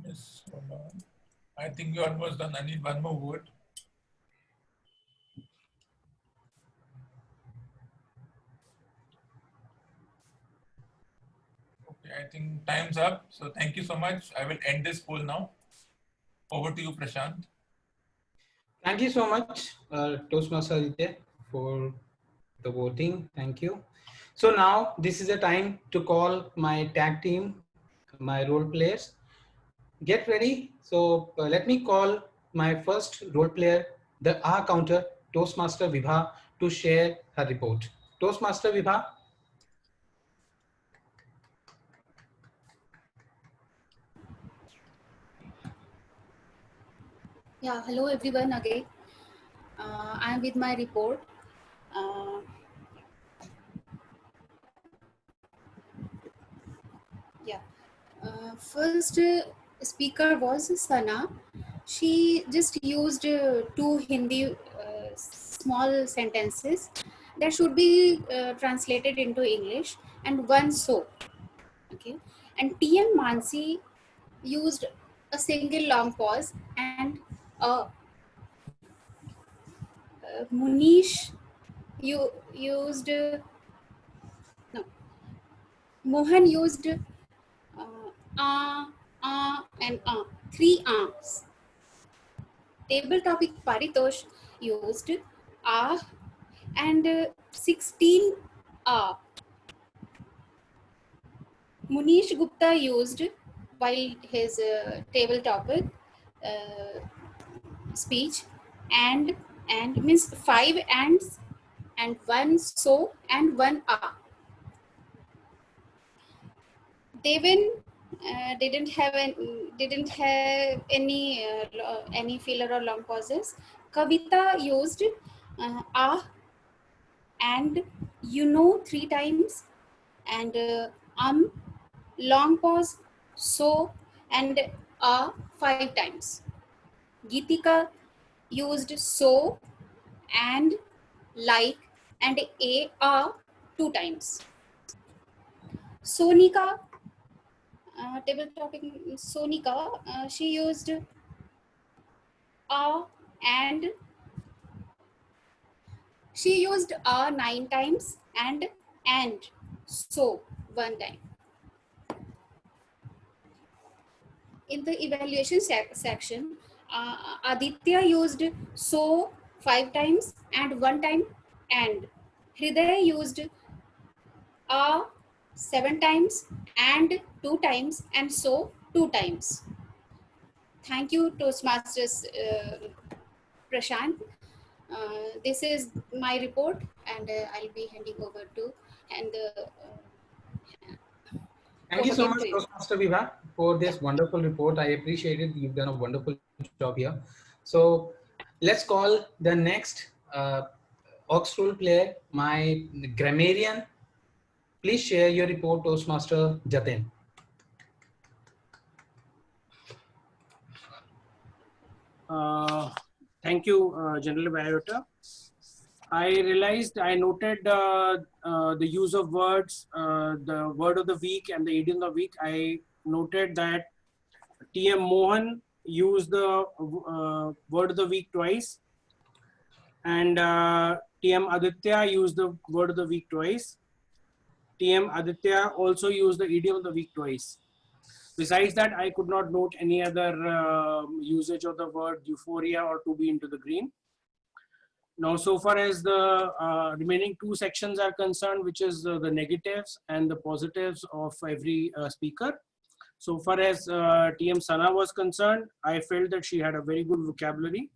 Yes, hold on. I think you're almost done. I need one more vote. Okay, I think time's up. So thank you so much. I will end this poll now. Over to you, Prashant. Thank you so much, Toastmaster Aditya, for the voting. Thank you. So now this is the time to call my tag team, my role players. Get ready. So let me call my first role player, the counter, Toastmaster Vibha, to share her report. Toastmaster Vibha, Yeah, hello everyone again. I'm with my report. Yeah. First speaker was Sana. She just used two Hindi small sentences that should be translated into English, and one so. Okay. And TM Mansi used a single long pause, and Munish used no, Mohan used and three ahs. Table topic Paritosh used ah and 16 ah. Munish Gupta used, while his table topic speech, and means 5 ands and 1 so and 1 ah. Devin didn't have any filler or long pauses. Kavita used ah and 3 times, and long pause so and 5 times. Geetika used so and like and a 2 times. Sonika, table topic Sonika, she used and she used 9 times and so 1 time. In the evaluation section, Aditya used so 5 times and 1 time, and Hriday used 7 times and 2 times, and so 2 times. Thank you, Toastmasters Prashant. This is my report, and I'll be handing over to Thank you so much, Toastmaster Vibha, for this wonderful report. I appreciate it. You've done a wonderful job here. So let's call the next Ox rule player, my grammarian. Please share your report, Toastmaster Jatin. Thank you, General Biota. I realized I noted the use of words, the word of the week and the idiom of the week. I noted that TM Mohan used the word of the week twice, and TM Aditya used the word of the week twice. TM Aditya also used the idiom of the week twice. Besides that, I could not note any other usage of the word euphoria or to be into the green. Now, so far as the remaining 2 sections are concerned, which is the negatives and the positives of every speaker. So far as TM Sana was concerned, I felt that she had a very good vocabulary.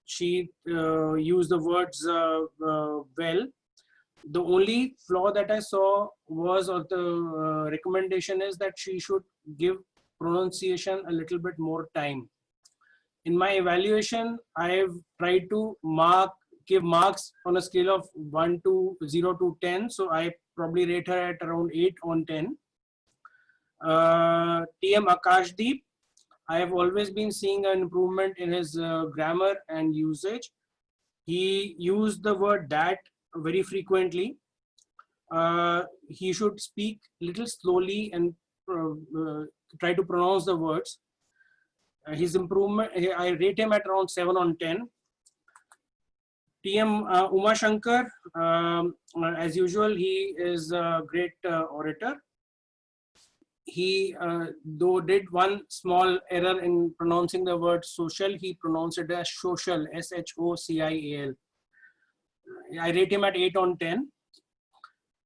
She used the words well. The only flaw that I saw was, or the recommendation is, that she should give pronunciation a little bit more time. In my evaluation, I have tried to give marks on a scale of 0 to 10. So I probably rate her at around 8 on 10. TM Akashdeep, I have always been seeing an improvement in his grammar and usage. He used the word that very frequently. He should speak little slowly and try to pronounce the words. His improvement, I rate him at around 7 on 10. TM Uma Shankar, as usual, he is a great orator. He, though did one small error in pronouncing the word social, he pronounced it as social, SHOCIAL. I rate him at 8 on 10.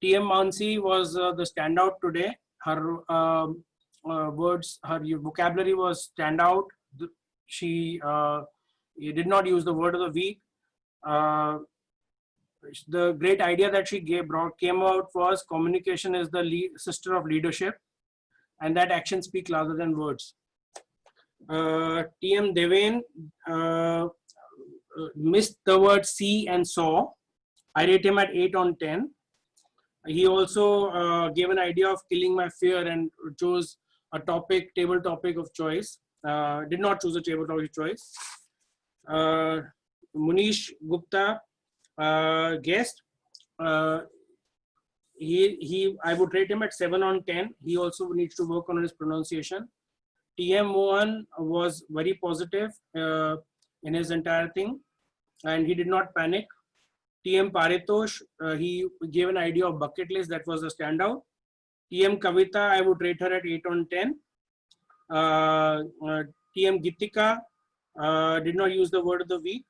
TM Mansi was the standout today. Her words, her vocabulary was standout. She did not use the word of the week. The great idea that she came out was communication is the sister of leadership, and that actions speak louder than words. TM Deven missed the word see and saw. I rate him at 8 on 10. He also gave an idea of killing my fear and chose a topic, table topic of choice. Did not choose a table topic choice. Munish Gupta, guest. I would rate him at 7 on 10. He also needs to work on his pronunciation. TM Mohan was very positive in his entire thing, and he did not panic. TM Paritosh, he gave an idea of bucket list that was a standout. TM Kavita, I would rate her at 8 on 10. TM Gitika did not use the word of the week.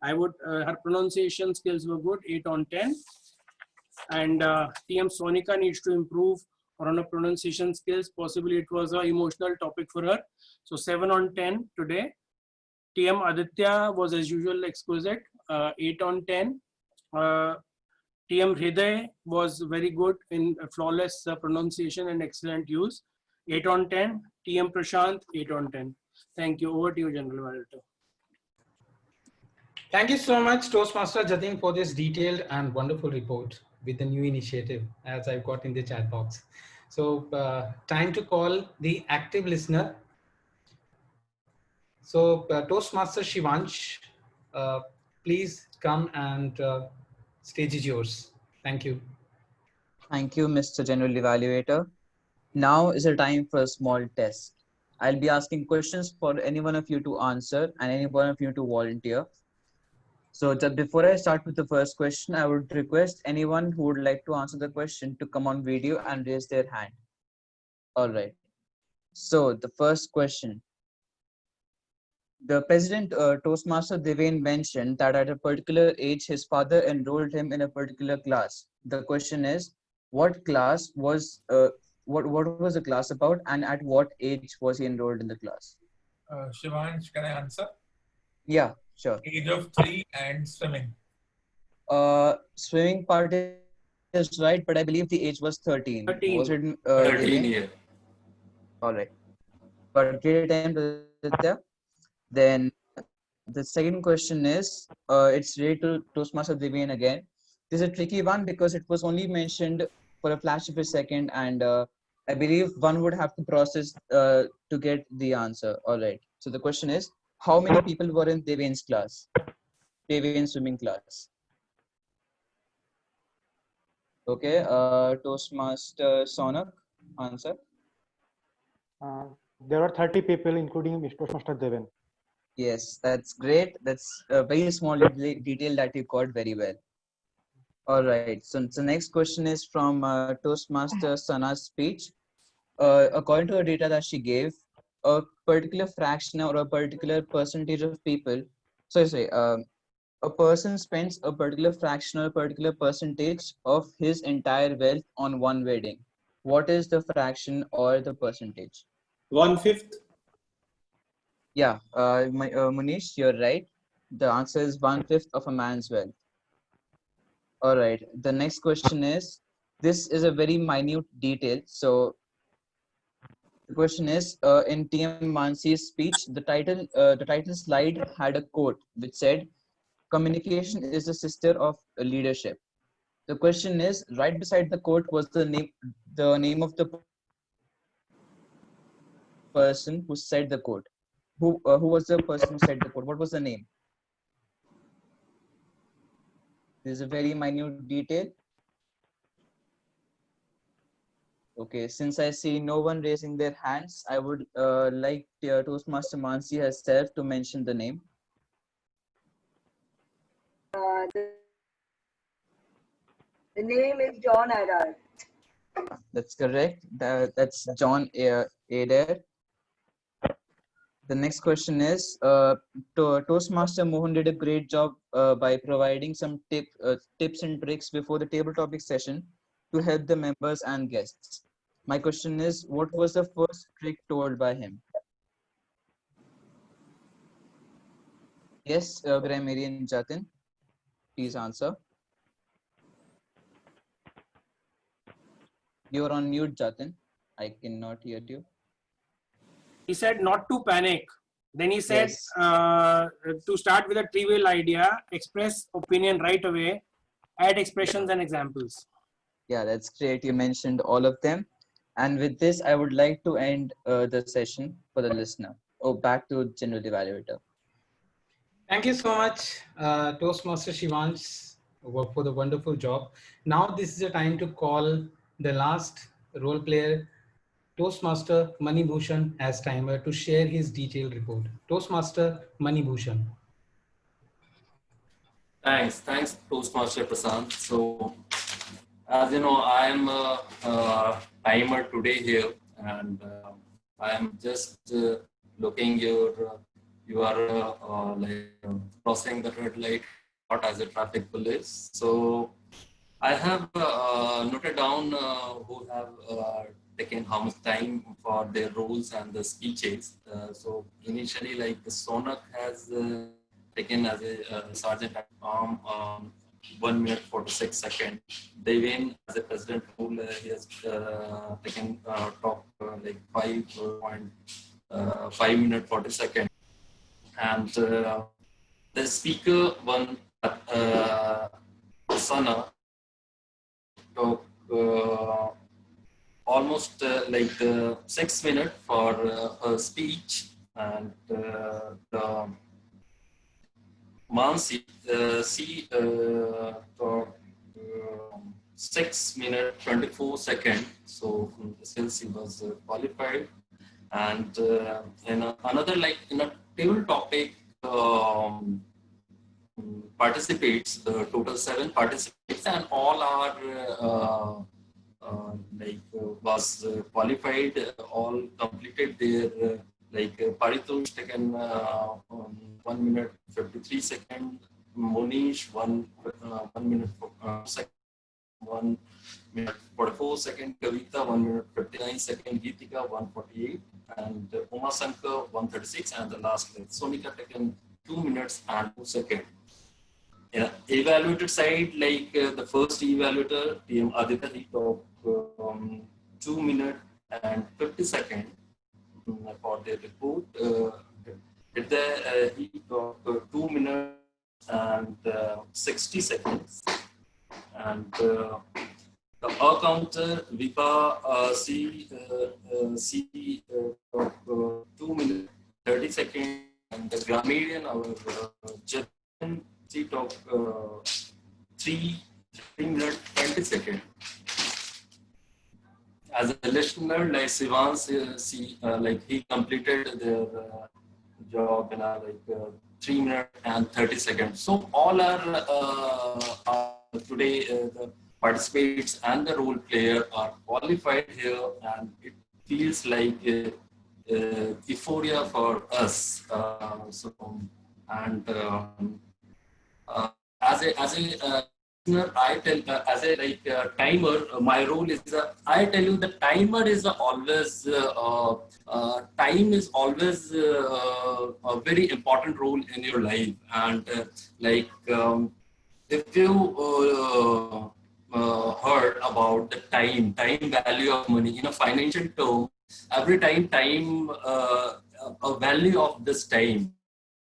I would, her pronunciation skills were good, 8 on 10. And TM Sonika needs to improve on her pronunciation skills. Possibly it was an emotional topic for her. So 7 on 10 today. TM Aditya was as usual exquisite, 8 on 10. TM Hriday was very good in flawless pronunciation and excellent use, 8 on 10. TM Prashant, 8 on 10. Thank you. Over to you, General Evaluator. Thank you so much, Toastmaster Jatin, for this detailed and wonderful report with the new initiative, as I've got in the chat box. So time to call the active listener. So Toastmaster Shivansh, please come and stage is yours. Thank you. Thank you, Mr. General Evaluator. Now is the time for a small test. I'll be asking questions for any one of you to answer and any one of you to volunteer. So just before I start with the first question, I would request anyone who would like to answer the question to come on video and raise their hand. All right. So the first question. The President Toastmaster Deven mentioned that at a particular age, his father enrolled him in a particular class. The question is, what class was, what was the class about, and at what age was he enrolled in the class? Shivansh, can I answer? Yeah, sure. Age of 3 and swimming. Swimming part is right, but I believe the age was 13. 13. Was it 13 years. All right. But great time, Aditya. Then the second question is, it's related to Toastmaster Deven again. This is a tricky one because it was only mentioned for a flash of a second, and I believe one would have to process to get the answer. All right. So the question is, how many people were in Deven's class? Deven's swimming class. Okay. Toastmaster Sonak, answer. There are 30 people, including Mr. Toastmaster Deven. Yes, that's great. That's a very small detail that you got very well. All right. So the next question is from Toastmaster Sana's speech. According to the data that she gave, a particular fraction or a particular percentage of people, a person spends a particular fraction or a particular percentage of his entire wealth on one wedding. What is the fraction or the percentage? 1/5. Yeah, Munish, you're right. The answer is 1/5 of a man's wealth. All right. The next question is, this is a very minute detail. So the question is, in TM Mansi's speech, the title slide had a quote which said, "Communication is the sister of leadership." The question is, right beside the quote was the name of the person who said the quote. Who was the person who said the quote? What was the name? This is a very minute detail. Okay, since I see no one raising their hands, I would like Toastmaster Mansi herself to mention the name. The name is John Adair. That's correct. That's John Adair. The next question is, Toastmaster Mohan did a great job by providing some tips and tricks before the table topic session to help the members and guests. My question is, what was the first trick told by him? Yes, Grammarian Jatin, please answer. You are on mute, Jatin. I cannot hear you. He said not to panic. Then he said, Yes. to start with a trivial idea, express opinion right away, add expressions and examples. Yeah, that's great. You mentioned all of them. And with this, I would like to end the session for the listener. Oh, back to general evaluator. Thank you so much, Toastmaster Shivansh, for the wonderful job. Now this is the time to call the last role player, Toastmaster Mani Bhushan, as timer to share his detailed report. Toastmaster Mani Bhushan. Thanks, Toastmaster Prasant. So, as you know, I am a timer today here, and I am just looking you are crossing the red light, not as a traffic police. So, I have noted down who have taken how much time for their roles and the speeches. So initially, like the Sonak has taken as a sergeant at arm 1 minute 46 seconds. Devin as a president role, he has taken top like 5 minute 40 seconds. And the speaker one Sana took almost 6 minutes for her speech, and the Mansi she took 6 minutes 24 seconds. So still she was qualified. And in another in a table topic. Participates, the total 7 participates, and all are was qualified, all completed their Paritosh taken 1 minute 53 seconds, Monish 1 minute 1 minute 44 seconds, Kavita 1 minute 59 seconds, Geetika 148, and Uma Sankar 136, and the last Sonika taken 2 minutes and 2 seconds. Yeah, evaluated side, the first evaluator, TM Aditya, he took 2 minutes and 50 seconds for their report. He took 2 minutes and 60 seconds. And the counter, Vipa she took 2 minutes 30 seconds. And the grammarian, our Japan, she took 3 minutes 20 seconds. As a listener, like Sivans, he completed their job in 3 minutes and 30 seconds. So all are today the participants and the role player are qualified here, and it feels like euphoria for us. As a listener, I tell as a timer, my role is I tell you the timer is always time is always a very important role in your life, and if you heard about the time value of money in a financial term, every time a value of this time.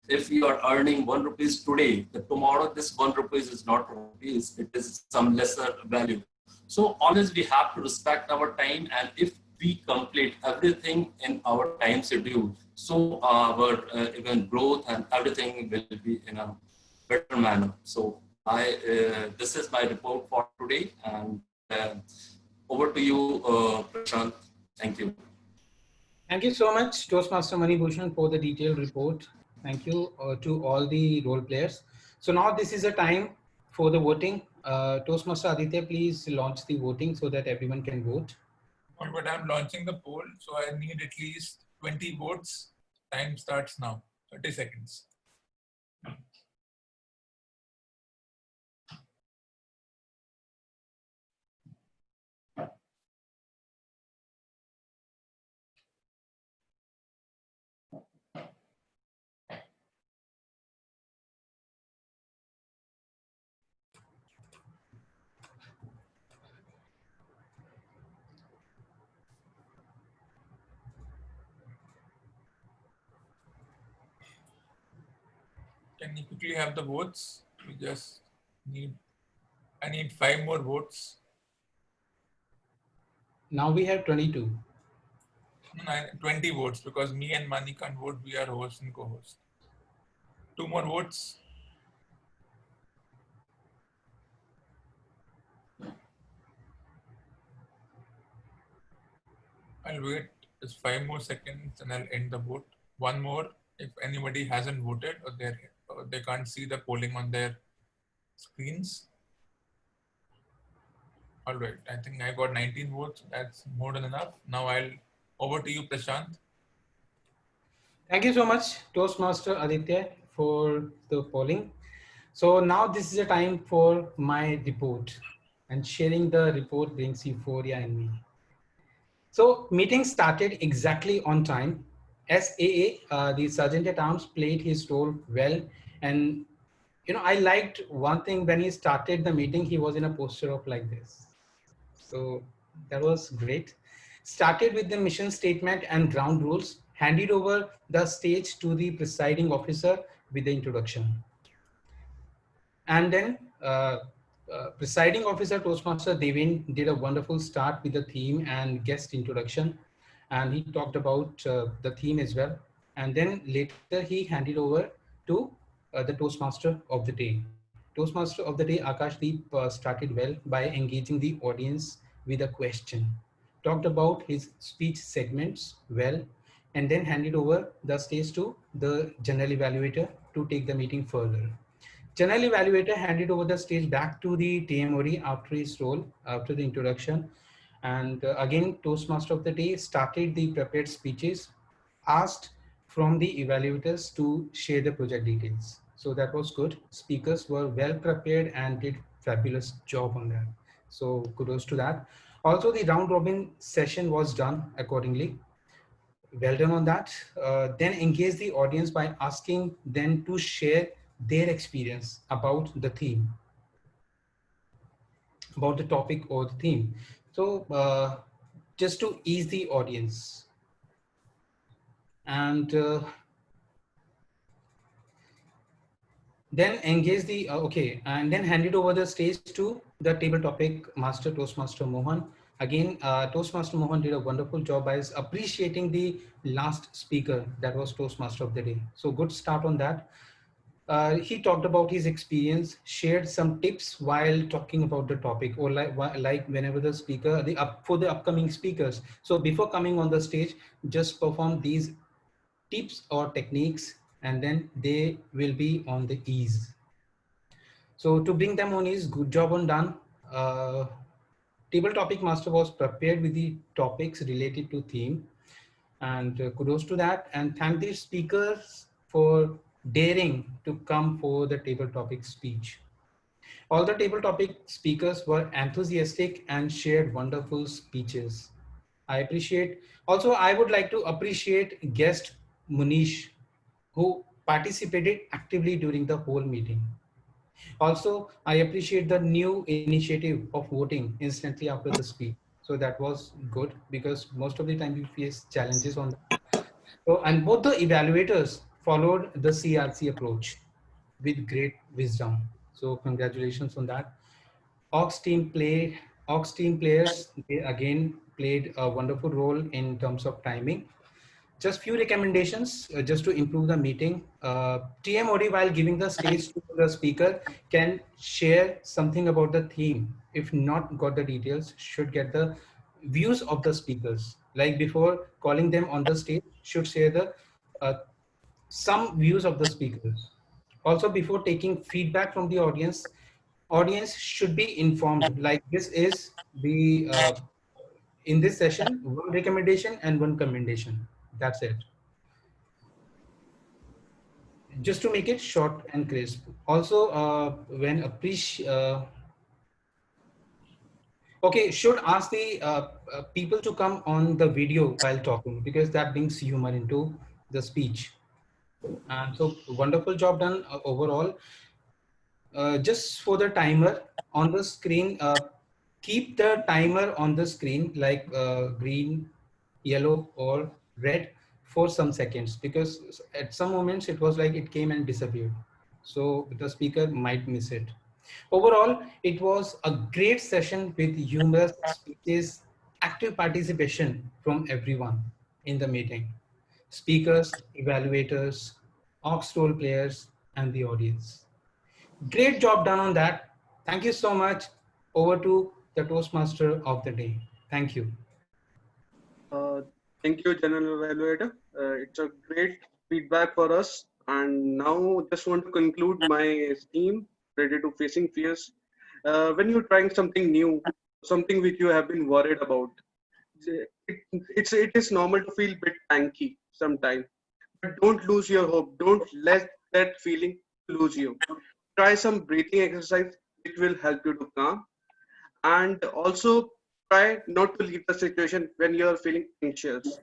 If you are earning 1 rupees today, tomorrow this 1 rupees is not rupees, it is some lesser value. So always we have to respect our time, and if we complete everything in our time schedule, so our even growth and everything will be in a better manner. So this is my report for today, and over to you, Prashant. Thank you. Thank you so much, Toastmaster Mani Bhushan, for the detailed report. Thank you to all the role players. So now this is a time for the voting. Toastmaster Aditya, please launch the voting so that everyone can vote. But I'm launching the poll, so I need at least 20 votes. Time starts now. 30 seconds. Can you quickly have the votes? We just need, I need 5 more votes. Now we have 22. 20 votes because me and Mani can't vote. We are host and co-host. 2 more votes. I'll wait just 5 more seconds and I'll end the vote. 1 more if anybody hasn't voted or they can't see the polling on their screens. All right, I think I got 19 votes. That's more than enough. Now over to you, Prashant. Thank you so much, Toastmaster Aditya, for the polling. So now this is a time for my report, and sharing the report brings euphoria in me. So meeting started exactly on time. SAA, the Sergeant at Arms, played his role well. And, you know, I liked one thing when he started the meeting, he was in a posture of like this. So that was great. Started with the mission statement and ground rules, handed over the stage to the presiding officer with the introduction. And then presiding officer Toastmaster Devin did a wonderful start with the theme and guest introduction. And he talked about the theme as well. And then later he handed over to the Toastmaster of the day. Toastmaster of the day, Akashdeep, started well by engaging the audience with a question. Talked about his speech segments well, and then handed over the stage to the general evaluator to take the meeting further. General evaluator handed over the stage back to the TMOD after his role, after the introduction. And again, Toastmaster of the day started the prepared speeches, asked from the evaluators to share the project details. So that was good. Speakers were well prepared and did fabulous job on that. So kudos to that. Also, the round robin session was done accordingly. Well done on that. Then engage the audience by asking them to share their experience about the theme, about the topic or the theme. So just to ease the audience. And then engage the, and then hand it over the stage to the table topic master, Toastmaster Mohan. Again, Toastmaster Mohan did a wonderful job by appreciating the last speaker, that was Toastmaster of the day. So good start on that. He talked about his experience, shared some tips while talking about the topic, or like whenever the speaker, for the upcoming speakers. So before coming on the stage, just perform these tips or techniques, and then they will be on the ease. So to bring them on ease, good job on done. Table topic master was prepared with the topics related to theme, and kudos to that, and thank the speakers for daring to come for the table topic speech. All the table topic speakers were enthusiastic and shared wonderful speeches. I appreciate. Also, I would like to appreciate guest Munish, who participated actively during the whole meeting. Also, I appreciate the new initiative of voting instantly after the speech. So that was good, because most of the time we face challenges on that. So, and both the evaluators followed the CRC approach with great wisdom. So congratulations on that. Aux team players, they again played a wonderful role in terms of timing. Just few recommendations just to improve the meeting. TMOD, while giving the stage to the speaker, can share something about the theme. If not got the details, should get the views of the speakers. Like before calling them on the stage, should share the some views of the speakers. Also, before taking feedback from the audience should be informed. Like this is the in this session, one recommendation and one commendation. That's it. Just to make it short and crisp. Also, when okay, should ask the people to come on the video while talking, because that brings humor into the speech. And so wonderful job done overall. Just for the timer on the screen, keep the timer on the screen like green, yellow or red for some seconds, because at some moments it was like it came and disappeared. so the speaker might miss it. Overall, it was a great session with humorous speeches, active participation from everyone in the meeting. Speakers, evaluators, Ox role players, and the audience. Great job done on that. Thank you so much. Over to the Toastmaster of the day. Thank you. Thank you, General Evaluator. It's a great feedback for us. And now just want to conclude my theme related to facing fears. When you're trying something new, something which you have been worried about, it is normal to feel a bit anky sometimes. But don't lose your hope. Don't let that feeling lose you. Try some breathing exercise, which will help you to calm. And also try not to leave the situation when you are feeling anxious.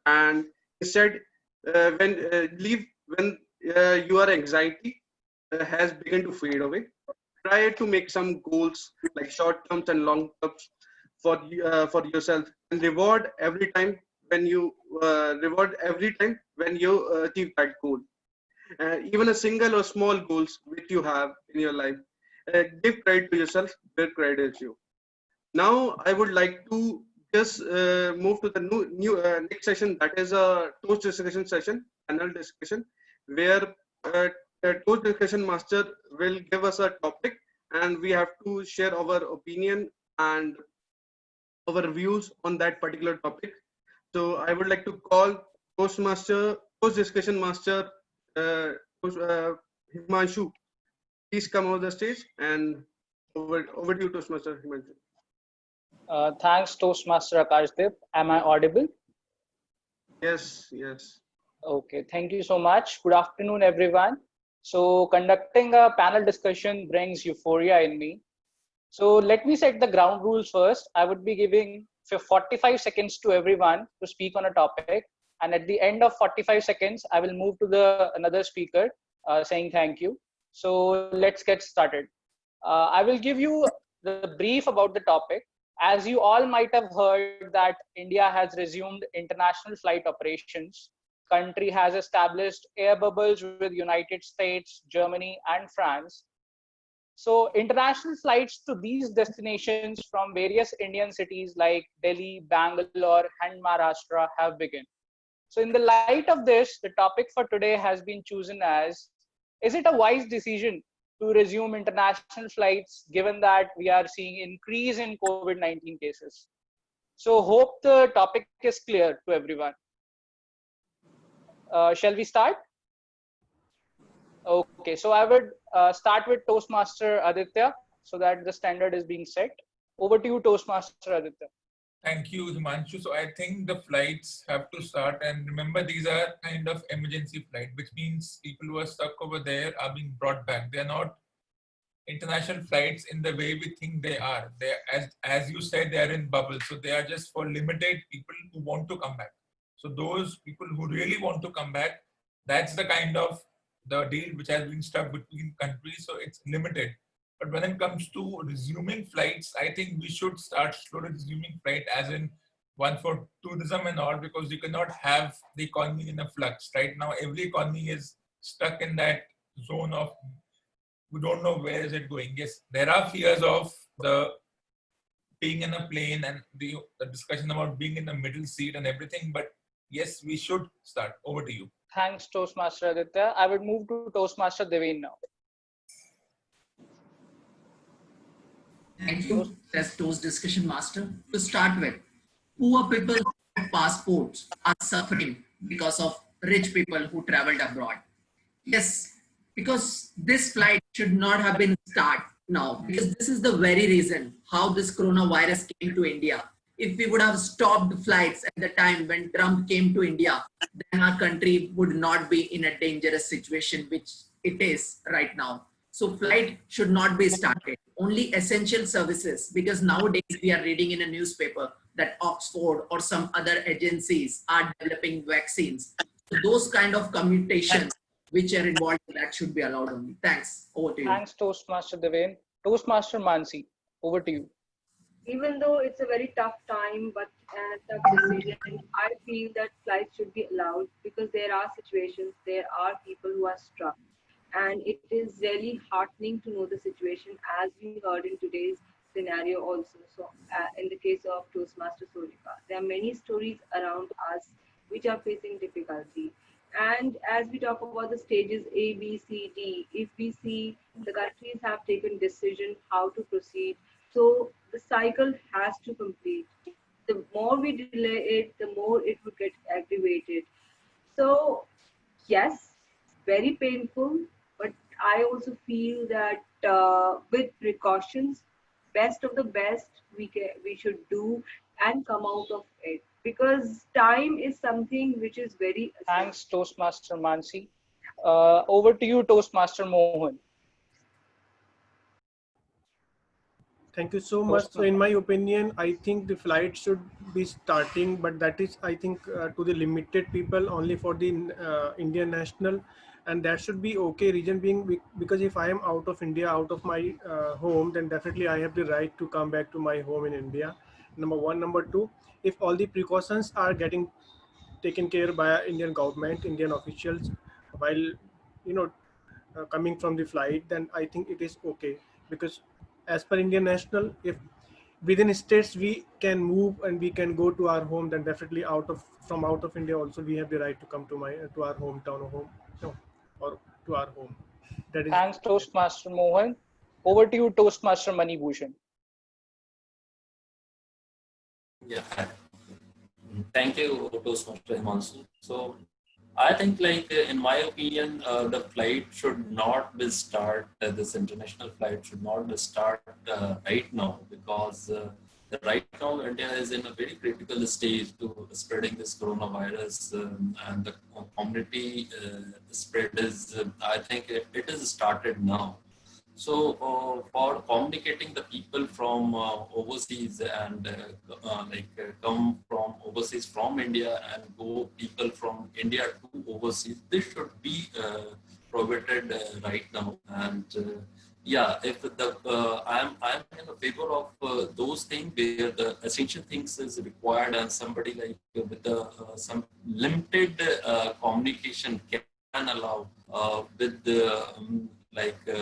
And instead, leave when your anxiety has begun to fade away. Try to make some goals like short terms and long terms for yourself, and reward every time when you achieve that goal. Even a single or small goals which you have in your life, give credit to yourself where credit is you. Now I would like to just move to the next session, that is a toast discussion session, panel discussion, where the toast discussion master will give us a topic and we have to share our opinion and our views on that particular topic. So I would like to call toast discussion master, Himanshu. Please come over the stage, and over to you, Toastmaster Himanshu. Thanks, Toastmaster Akashdeep. Am I audible? Yes, yes. Okay, thank you so much. Good afternoon, everyone. So conducting a panel discussion brings euphoria in me. So let me set the ground rules first. I would be giving 45 seconds to everyone to speak on a topic. And at the end of 45 seconds, I will move to another speaker saying thank you. So let's get started. I will give you the brief about the topic. As you all might have heard that India has resumed international flight operations. Country has established air bubbles with United States, Germany, and France. So international flights to these destinations from various Indian cities like Delhi, Bangalore, and Maharashtra have begun. So in the light of this, the topic for today has been chosen as, is it a wise decision to resume international flights given that we are seeing increase in COVID-19 cases? So hope the topic is clear to everyone. Shall we start? Okay, so I would start with Toastmaster Aditya so that the standard is being set. Over to you, Toastmaster Aditya. Thank you, Himanshu. So I think the flights have to start, and remember these are kind of emergency flight, which means people who are stuck over there are being brought back. They are not international flights in the way we think they are. They, as you said, they are in bubbles. So they are just for limited people who want to come back. So those people who really want to come back, that's the kind of the deal which has been struck between countries. So it's limited. But when it comes to resuming flights, I think we should start slowly resuming flight, as in one for tourism and all, because you cannot have the economy in a flux. Right now, every economy is stuck in that zone of we don't know where is it going. Yes, there are fears of the being in a plane and the discussion about being in the middle seat and everything. But yes, we should start. Over to you. Thanks, Toastmaster Aditya. I would move to Toastmaster Devin now. Thank you, as Toast Discussion Master. To start with, poor people with passports are suffering because of rich people who traveled abroad. Yes, because this flight should not have been started now, because this is the very reason how this coronavirus came to India. If we would have stopped flights at the time when Trump came to India, then our country would not be in a dangerous situation, which it is right now. So flight should not be started. Only essential services, because nowadays we are reading in a newspaper that Oxford or some other agencies are developing vaccines. So those kind of commutations which are involved, that should be allowed only. Thanks. Over to you. Thanks, Toastmaster Devin. Toastmaster Mansi, over to you. Even though it's a very tough time, but a tough decision, I feel that flights should be allowed because there are situations, there are people who are struck. And it is really heartening to know the situation, as we heard in today's scenario also. So in the case of Toastmaster Sorika, there are many stories around us which are facing difficulty. And as we talk about the stages A, B, C, D, if we see the countries have taken decision how to proceed, so the cycle has to complete. The more we delay it, the more it would get aggravated. So yes, very painful, but I also feel that with precautions, best of the best we should do and come out of it, because time is something which is very essential. Thanks, Toastmaster Mansi. Over to you, Toastmaster Mohan. Thank you so much. So in my opinion, I think the flight should be starting, but that is, I think, to the limited people, only for the Indian national, and that should be okay. Reason being, because if I am out of India, out of my home, then definitely I have the right to come back to my home in India. Number one. Number two, if all the precautions are getting taken care by Indian government, Indian officials, while coming from the flight, then I think it is okay, because as per Indian national, if within states we can move and we can go to our home, then definitely out of India also we have the right to come to our hometown or or to our home. That is. Thanks, Toastmaster Mohan. Over to you, Toastmaster Mani Bhushan. Yeah. Thank you, Toastmaster Himanshu. So I think, like, in my opinion, the flight should not be start, this international flight should not be start right now, because right now India is in a very critical stage to spreading this coronavirus, and the community spread is, I think it is started now. So for communicating the people from overseas and come from overseas from India and go people from India to overseas, this should be prohibited right now. And yeah, if the I'm in a favor of those things where the essential things is required, and somebody like with the some limited communication can allow with the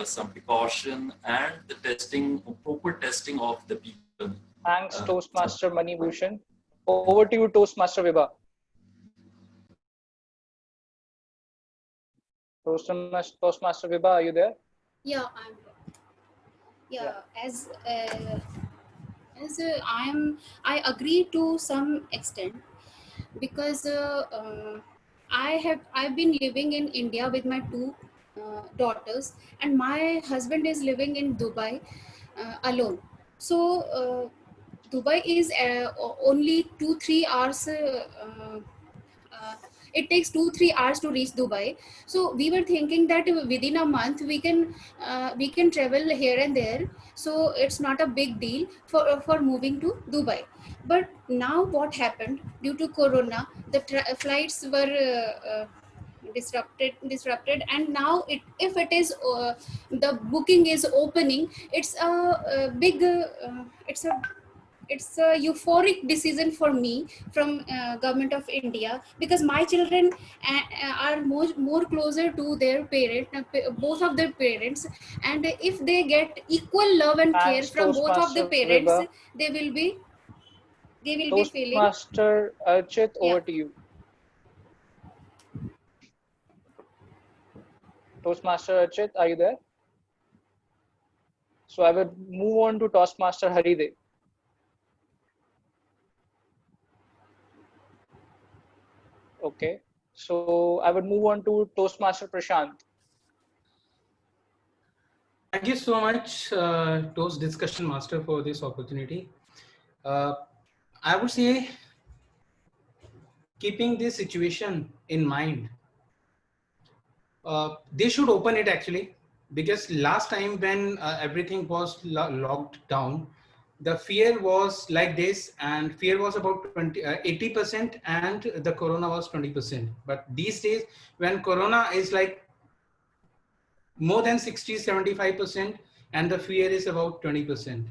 some precaution and the testing, proper testing of the people. Thanks, Toastmaster Mani Bhushan. Over to you, Toastmaster Vibha. Toastmaster Vibha, are you there? Yeah, I'm here. Yeah, I agree to some extent, because I've been living in India with my two daughters, and my husband is living in Dubai alone. So Dubai is only 2-3 hours. It takes 2-3 hours to reach Dubai. So we were thinking that within a month we can travel here and there. So it's not a big deal for moving to Dubai. But now what happened, due to Corona, the flights were disrupted, and now if it is the booking is opening, it's a big it's a euphoric decision for me from government of India, because my children are more closer to their parent, both of their parents, and if they get equal love and care from both of the parents, Vibha. they will be feeling. Toastmaster Archit, over to you. Toastmaster Archit, are you there? So I will move on to Toastmaster Haridev. Okay, so I would move on to Toastmaster Prashant. Thank you so much, Toast Discussion Master, for this opportunity. I would say, keeping this situation in mind, they should open it actually, because last time when everything was locked down, the fear was like this, and fear was about 80%, and the Corona was 20%. But these days, when Corona is like more than 60-75%, and the fear is about 20%.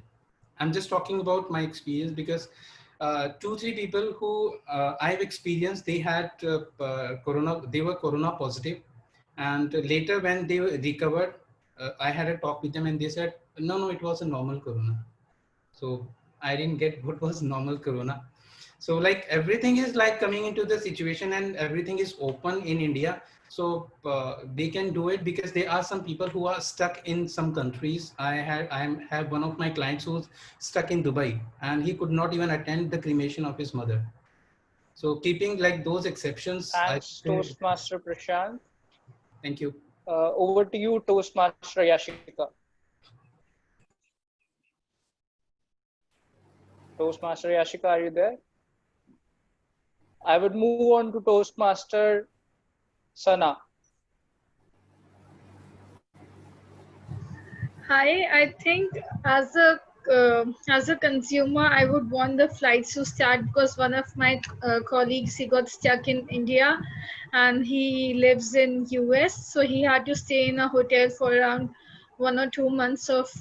I'm just talking about my experience, because 2-3 people who I've experienced, they had Corona, they were Corona positive, And later when they recovered, I had a talk with them and they said, no, it was a normal corona. So I didn't get what was normal corona. So like everything is like coming into the situation and everything is open in India. So they can do it because there are some people who are stuck in some countries. I have one of my clients who's stuck in Dubai and he could not even attend the cremation of his mother. So keeping like those exceptions. Thanks, Toastmaster Prashant. Thank you. Over to you, Toastmaster Yashika. Toastmaster Yashika, are you there? I would move on to Toastmaster Sana. Hi, I think as a consumer, I would want the flights to start because one of my colleagues, he got stuck in India and he lives in US, so he had to stay in a hotel for around 1 or 2 months of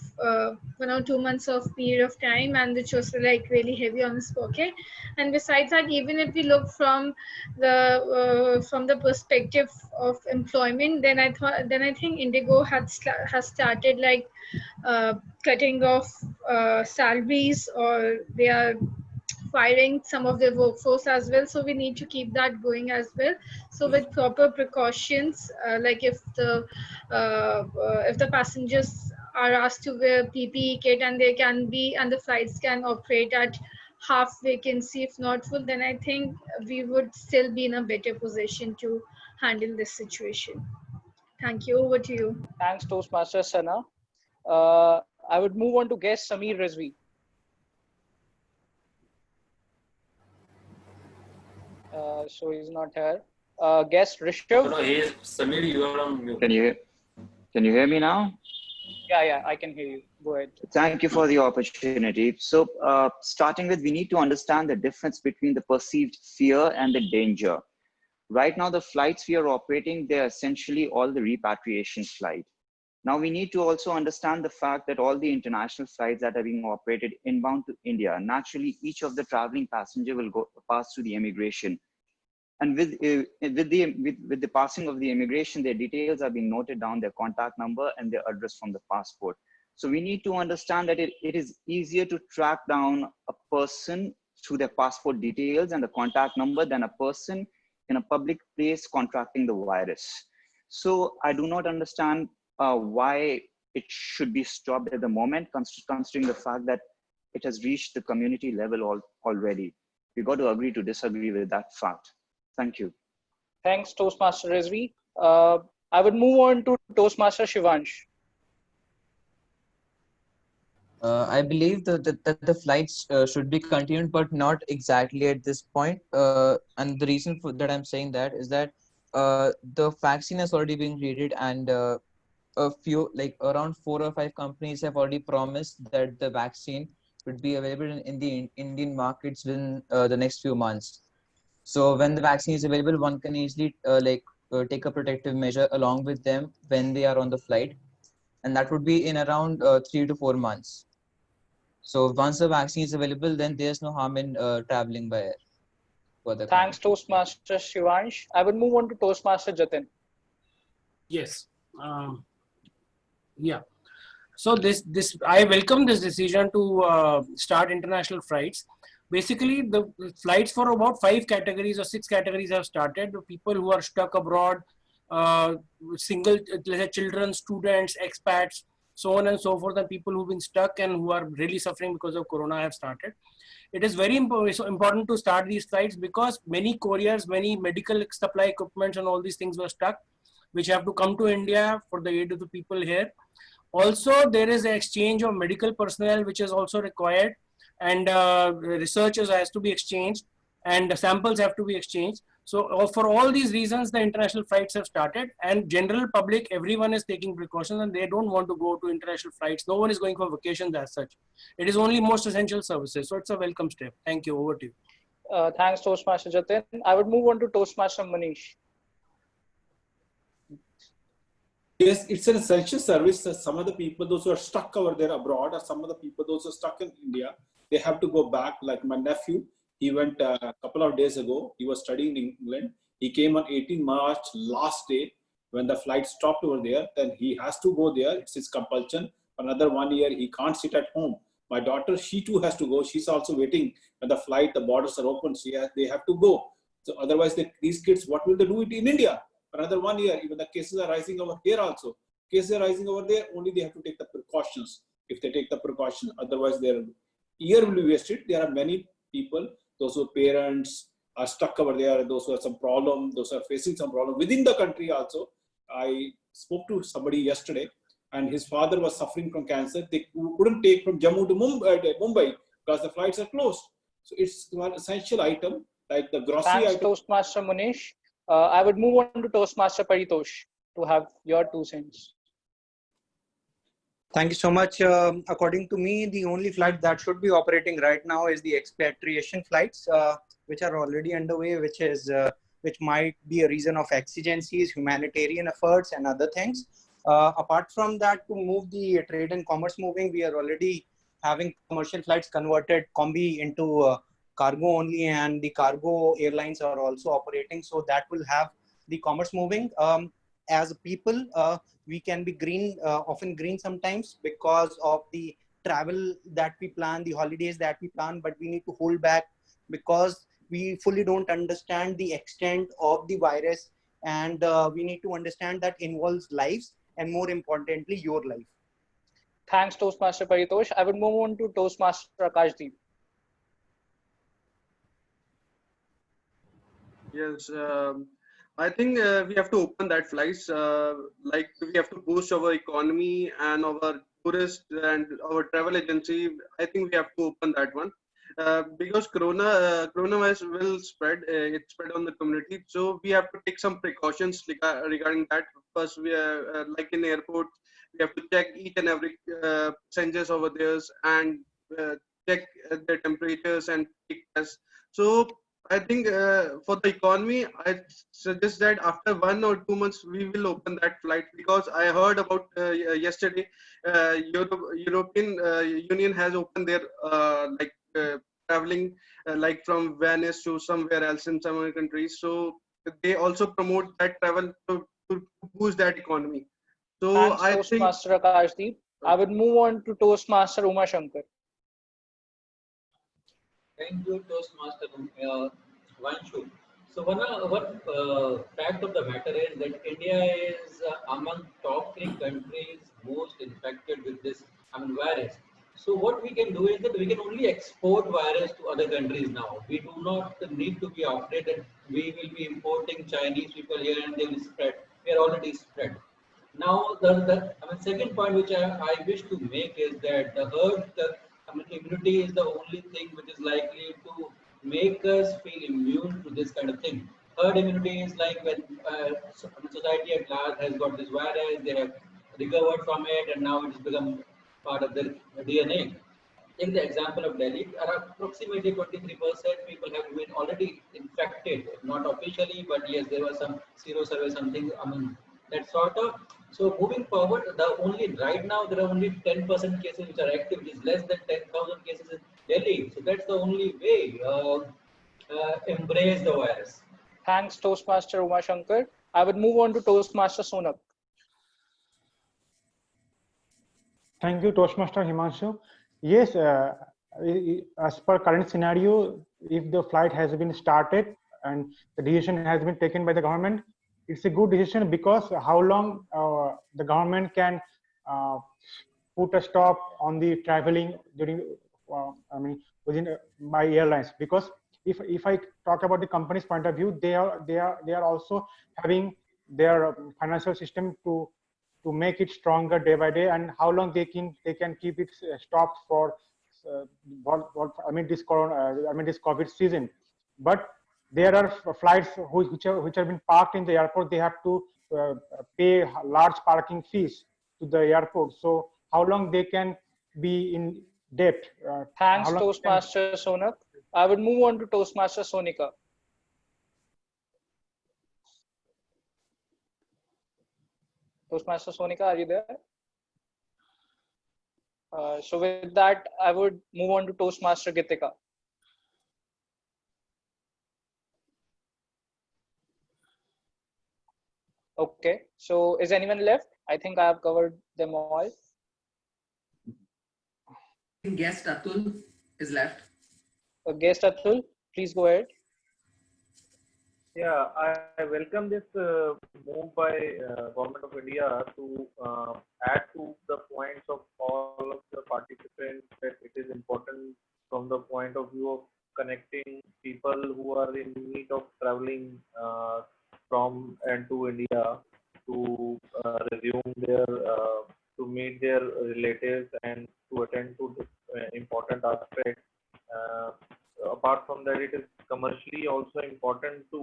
period of time, and which was like really heavy on his pocket. And besides that, even if we look from the perspective of employment, then I think Indigo has started like cutting off salaries, or they are firing some of their workforce as well. So we need to keep that going as well. So with proper precautions, like if the passengers are asked to wear PPE kit and the flights can operate at half vacancy, if not full, then I think we would still be in a better position to handle this situation. Thank you. Over to you. Thanks, Toastmaster Sana. I would move on to guest Samir Rizvi. So he's not here. Guest Rishabh. No, hey, Samir, you are on mute. Can you hear me now? Yeah, I can hear you. Go ahead. Thank you for the opportunity. So starting with, we need to understand the difference between the perceived fear and the danger. Right now, the flights we are operating, they're essentially all the repatriation flight. Now we need to also understand the fact that all the international flights that are being operated inbound to India, naturally each of the traveling passenger will pass through the immigration. And with the passing of the immigration, their details are being noted down, their contact number and their address from the passport. So we need to understand that it is easier to track down a person through their passport details and the contact number than a person in a public place contracting the virus. So I do not understand why it should be stopped at the moment, considering the fact that it has reached the community level already. We got to agree to disagree with that fact. Thank you. Thanks, Toastmaster Rizvi. I would move on to Toastmaster Shivansh. I believe that the flights should be continued, but not exactly at this point. And the reason for that I'm saying that is that the vaccine has already been created, and a few, like around 4 or 5 companies have already promised that the vaccine would be available in the Indian markets within the next few months. So when the vaccine is available, one can easily take a protective measure along with them when they are on the flight, and that would be in around 3 to 4 months. So once the vaccine is available, then there's no harm in traveling by air. Thanks, Toastmaster Shivansh. I would move on to Toastmaster Jatin. Yes. Yeah. So I welcome this decision to start international flights. Basically, the flights for about 5 categories or 6 categories have started. The people who are stuck abroad, single, children, students, expats, so on and so forth, and people who've been stuck and who are really suffering because of Corona have started. It is very important to start these flights because many couriers, many medical supply equipment and all these things were stuck, which have to come to India for the aid of the people here. Also, there is an exchange of medical personnel, which is also required, and researchers has to be exchanged, and the samples have to be exchanged. So for all these reasons, the international flights have started, and general public, everyone is taking precautions and they don't want to go to international flights. No one is going for vacations as such. It is only most essential services. So it's a welcome step. Thank you. Over to you. Thanks, Toastmaster Jatin. I would move on to Toastmaster Manish. Yes, it's an essential service. Some of the people, those who are stuck over there abroad, or some of the people, those who are stuck in India, they have to go back. Like my nephew, he went a couple of days ago. He was studying in England. He came on 18 March, last day. When the flight stopped over there, then he has to go there. It's his compulsion. For another 1 year, he can't sit at home. My daughter, she too has to go. She's also waiting when the flight, the borders are open. They have to go. So otherwise, these kids, what will they do it in India? For another 1 year, even the cases are rising over here also. Cases are rising over there, only they have to take the precautions. If they take the precaution, otherwise their year will be wasted. There are many people, those who are parents are stuck over there, those who have some problem, those who are facing some problem within the country also. I spoke to somebody yesterday, and his father was suffering from cancer. They couldn't take from Jammu to Mumbai because the flights are closed. So it's one essential item, like the grocery Thanks, item. Toastmaster Munish. I would move on to Toastmaster Paritosh to have your 2 cents. Thank you so much. According to me, the only flight that should be operating right now is the expatriation flights, which are already underway, which might be a reason of exigencies, humanitarian efforts, and other things. Apart from that, to move the trade and commerce moving, we are already having commercial flights converted combi into cargo only, and the cargo airlines are also operating. So that will have the commerce moving. As a people, we can be green, often green sometimes because of the travel that we plan, the holidays that we plan, but we need to hold back because we fully don't understand the extent of the virus, and we need to understand that involves lives, and more importantly, your life. Thanks, Toastmaster Paritosh. I would move on to Toastmaster Akashdeep. Yes, I think we have to open that flights. Like we have to boost our economy and our tourist and our travel agency. I think we have to open that one because coronavirus will spread. It spread on the community, so we have to take some precautions regarding that. First, we are like in airport, we have to check each and every passengers over there and check their temperatures and take tests. So I think for the economy, I suggest that after 1 or 2 months, we will open that flight because I heard about yesterday, European Union has opened their traveling like from Venice to somewhere else in some other countries. So they also promote that travel to boost that economy. So Thanks, I think. Toastmaster Akashdeep. I would move on to Toastmaster Uma Shankar. Thank you, Toastmaster Vanshu. So one fact of the matter is that India is among top 3 countries most infected with this virus. So what we can do is that we can only export virus to other countries now. We do not need to be afraid that we will be importing Chinese people here and they will spread. We are already spread. Now the second point which I wish to make is that the herd immunity is the only thing which is likely to make us feel immune to this kind of thing. Herd immunity is like when society at large has got this virus, they have recovered from it, and now it has become part of their DNA. Take the example of Delhi. Approximately 23% people have been already infected, not officially, but yes, there was some zero survey, something that sort of. So moving forward, right now there are only 10% cases which are active, which is less than 10,000 cases in Delhi. So that's the only way. Embrace the virus. Thanks, Toastmaster Uma Shankar. I would move on to Toastmaster Sonak. Thank you, Toastmaster Himanshu. Yes, as per current scenario, if the flight has been started and the decision has been taken by the government, it's a good decision because how long the government can put a stop on the traveling during, by airlines. Because if I talk about the company's point of view, they are also having their financial system to make it stronger day by day, and how long they can keep it stopped for this COVID season. But there are flights which have been parked in the airport. They have to pay large parking fees to the airport. So how long they can be in debt? Thanks, Toastmaster Sonak. I would move on to Toastmaster Sonika. Toastmaster Sonika, are you there? So with that, I would move on to Toastmaster Gitika. Okay, so is anyone left? I think I have covered them all. Guest Atul is left. Guest Atul, please go ahead. Yeah, I welcome this move by Government of India to add to the points of all of the participants that it is important from the point of view of connecting people who are in need of traveling from and to India to resume their to meet their relatives and to attend to this important aspect. Apart from that, it is commercially also important to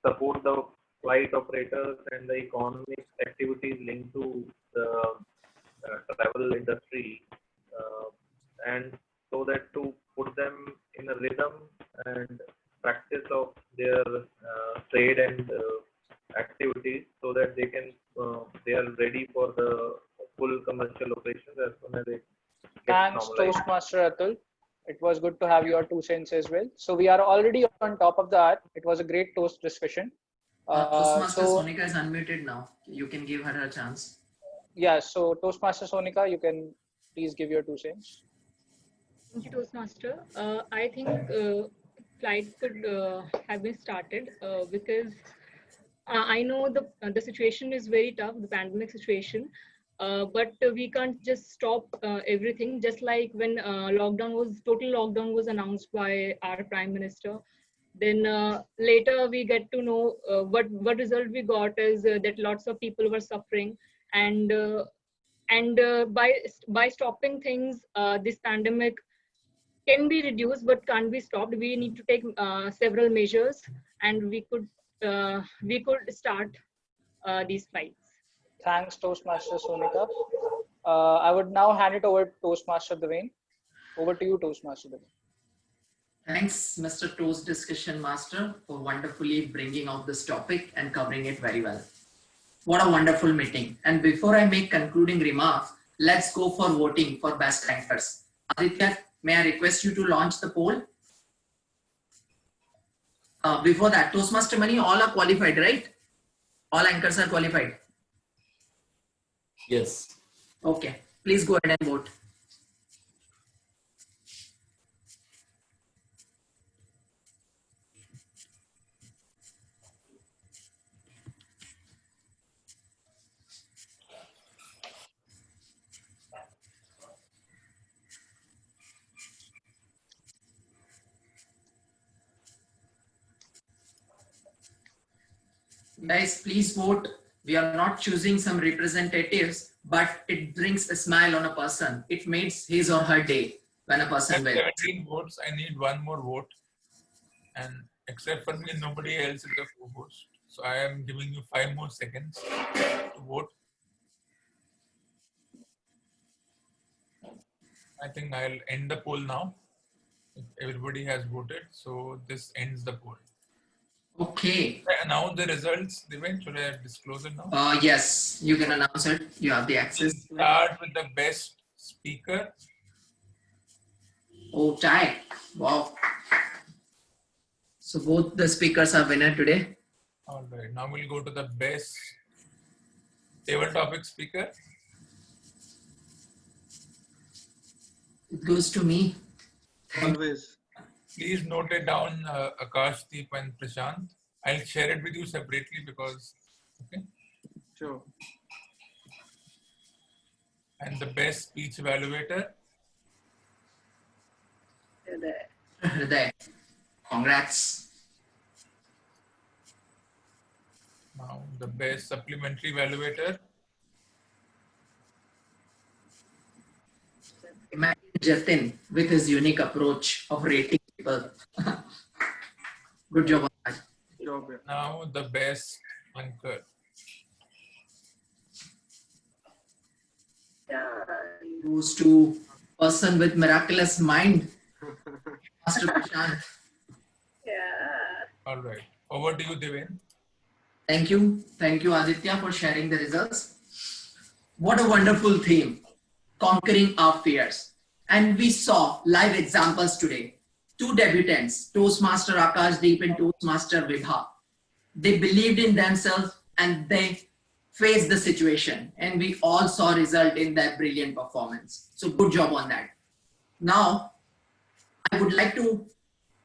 support the flight operators and the economic activities linked to the travel industry, and so that to put them in a rhythm and practice of their trade and activities, so that they are ready for the full commercial operations as soon as they get Thanks, normalized. Toastmaster Atul. It was good to have your 2 cents as well. So we are already on top of the hour. It was a great toast discussion. Toastmaster So Sonika is unmuted now. You can give her a chance. yeah, so Toastmaster Sonika, you can please give your 2 cents. Thank you, Toastmaster. I think flights could have been started because I know the situation is very tough, the pandemic situation, but we can't just stop everything. Just like when total lockdown was announced by our Prime Minister, then later we get to know what result we got is that lots of people were suffering, and by stopping things, this pandemic can be reduced but can't be stopped. We need to take several measures, and we could start these flights. Thanks, Toastmaster Sonika. I would now hand it over to Toastmaster Devane. Over to you, Toastmaster Devane. Thanks, Mr. Toast Discussion Master, for wonderfully bringing out this topic and covering it very well. What a wonderful meeting. And before I make concluding remarks, let's go for voting for best anchors. Aditya, may I request you to launch the poll? Before that, Toastmaster Mani, all are qualified, right? All anchors are qualified. Yes. Okay, please go ahead and vote. Guys, please vote. We are not choosing some representatives, but it brings a smile on a person. It makes his or her day when a person wins. 17 votes. I need one more vote. And except for me, nobody else is a co-host. So I am giving you 5 more seconds to vote. I think I'll end the poll now. If everybody has voted, so this ends the poll. Okay. Now the results, Devin, should I disclose it now? Yes, you can announce it. You have the access. Start with the best speaker. Oh, tie. Wow. So both the speakers are winner today. All right. Now we'll go to the best table topic speaker. It goes to me. Always. Please note it down, Akashdeep and Prashant. I'll share it with you separately because, okay. Sure. And the best speech evaluator. Hriday. Congrats. Now the best supplementary evaluator. Imagine Jatin with his unique approach of rating people. Good job. Now the best anchor. Goes to person with miraculous mind, Master Prashant. All right. Over to you, Devin. Thank you. Thank you, Aditya, for sharing the results. What a wonderful theme, conquering our fears. And we saw live examples today. 2 debutants, Toastmaster Akashdeep and Toastmaster Vibha. They believed in themselves and they faced the situation, and we all saw result in their brilliant performance. So good job on that. Now, I would like to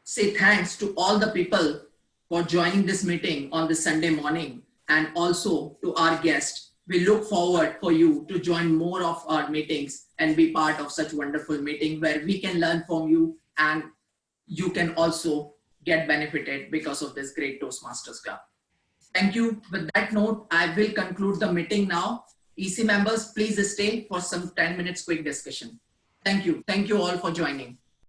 say thanks to all the people for joining this meeting on this Sunday morning, and also to our guests. We look forward for you to join more of our meetings and be part of such wonderful meeting where we can learn from you and you can also get benefited because of this great Toastmasters Club. Thank you. With that note, I will conclude the meeting now. EC members, please stay for some 10 minutes quick discussion. Thank you. Thank you all for joining.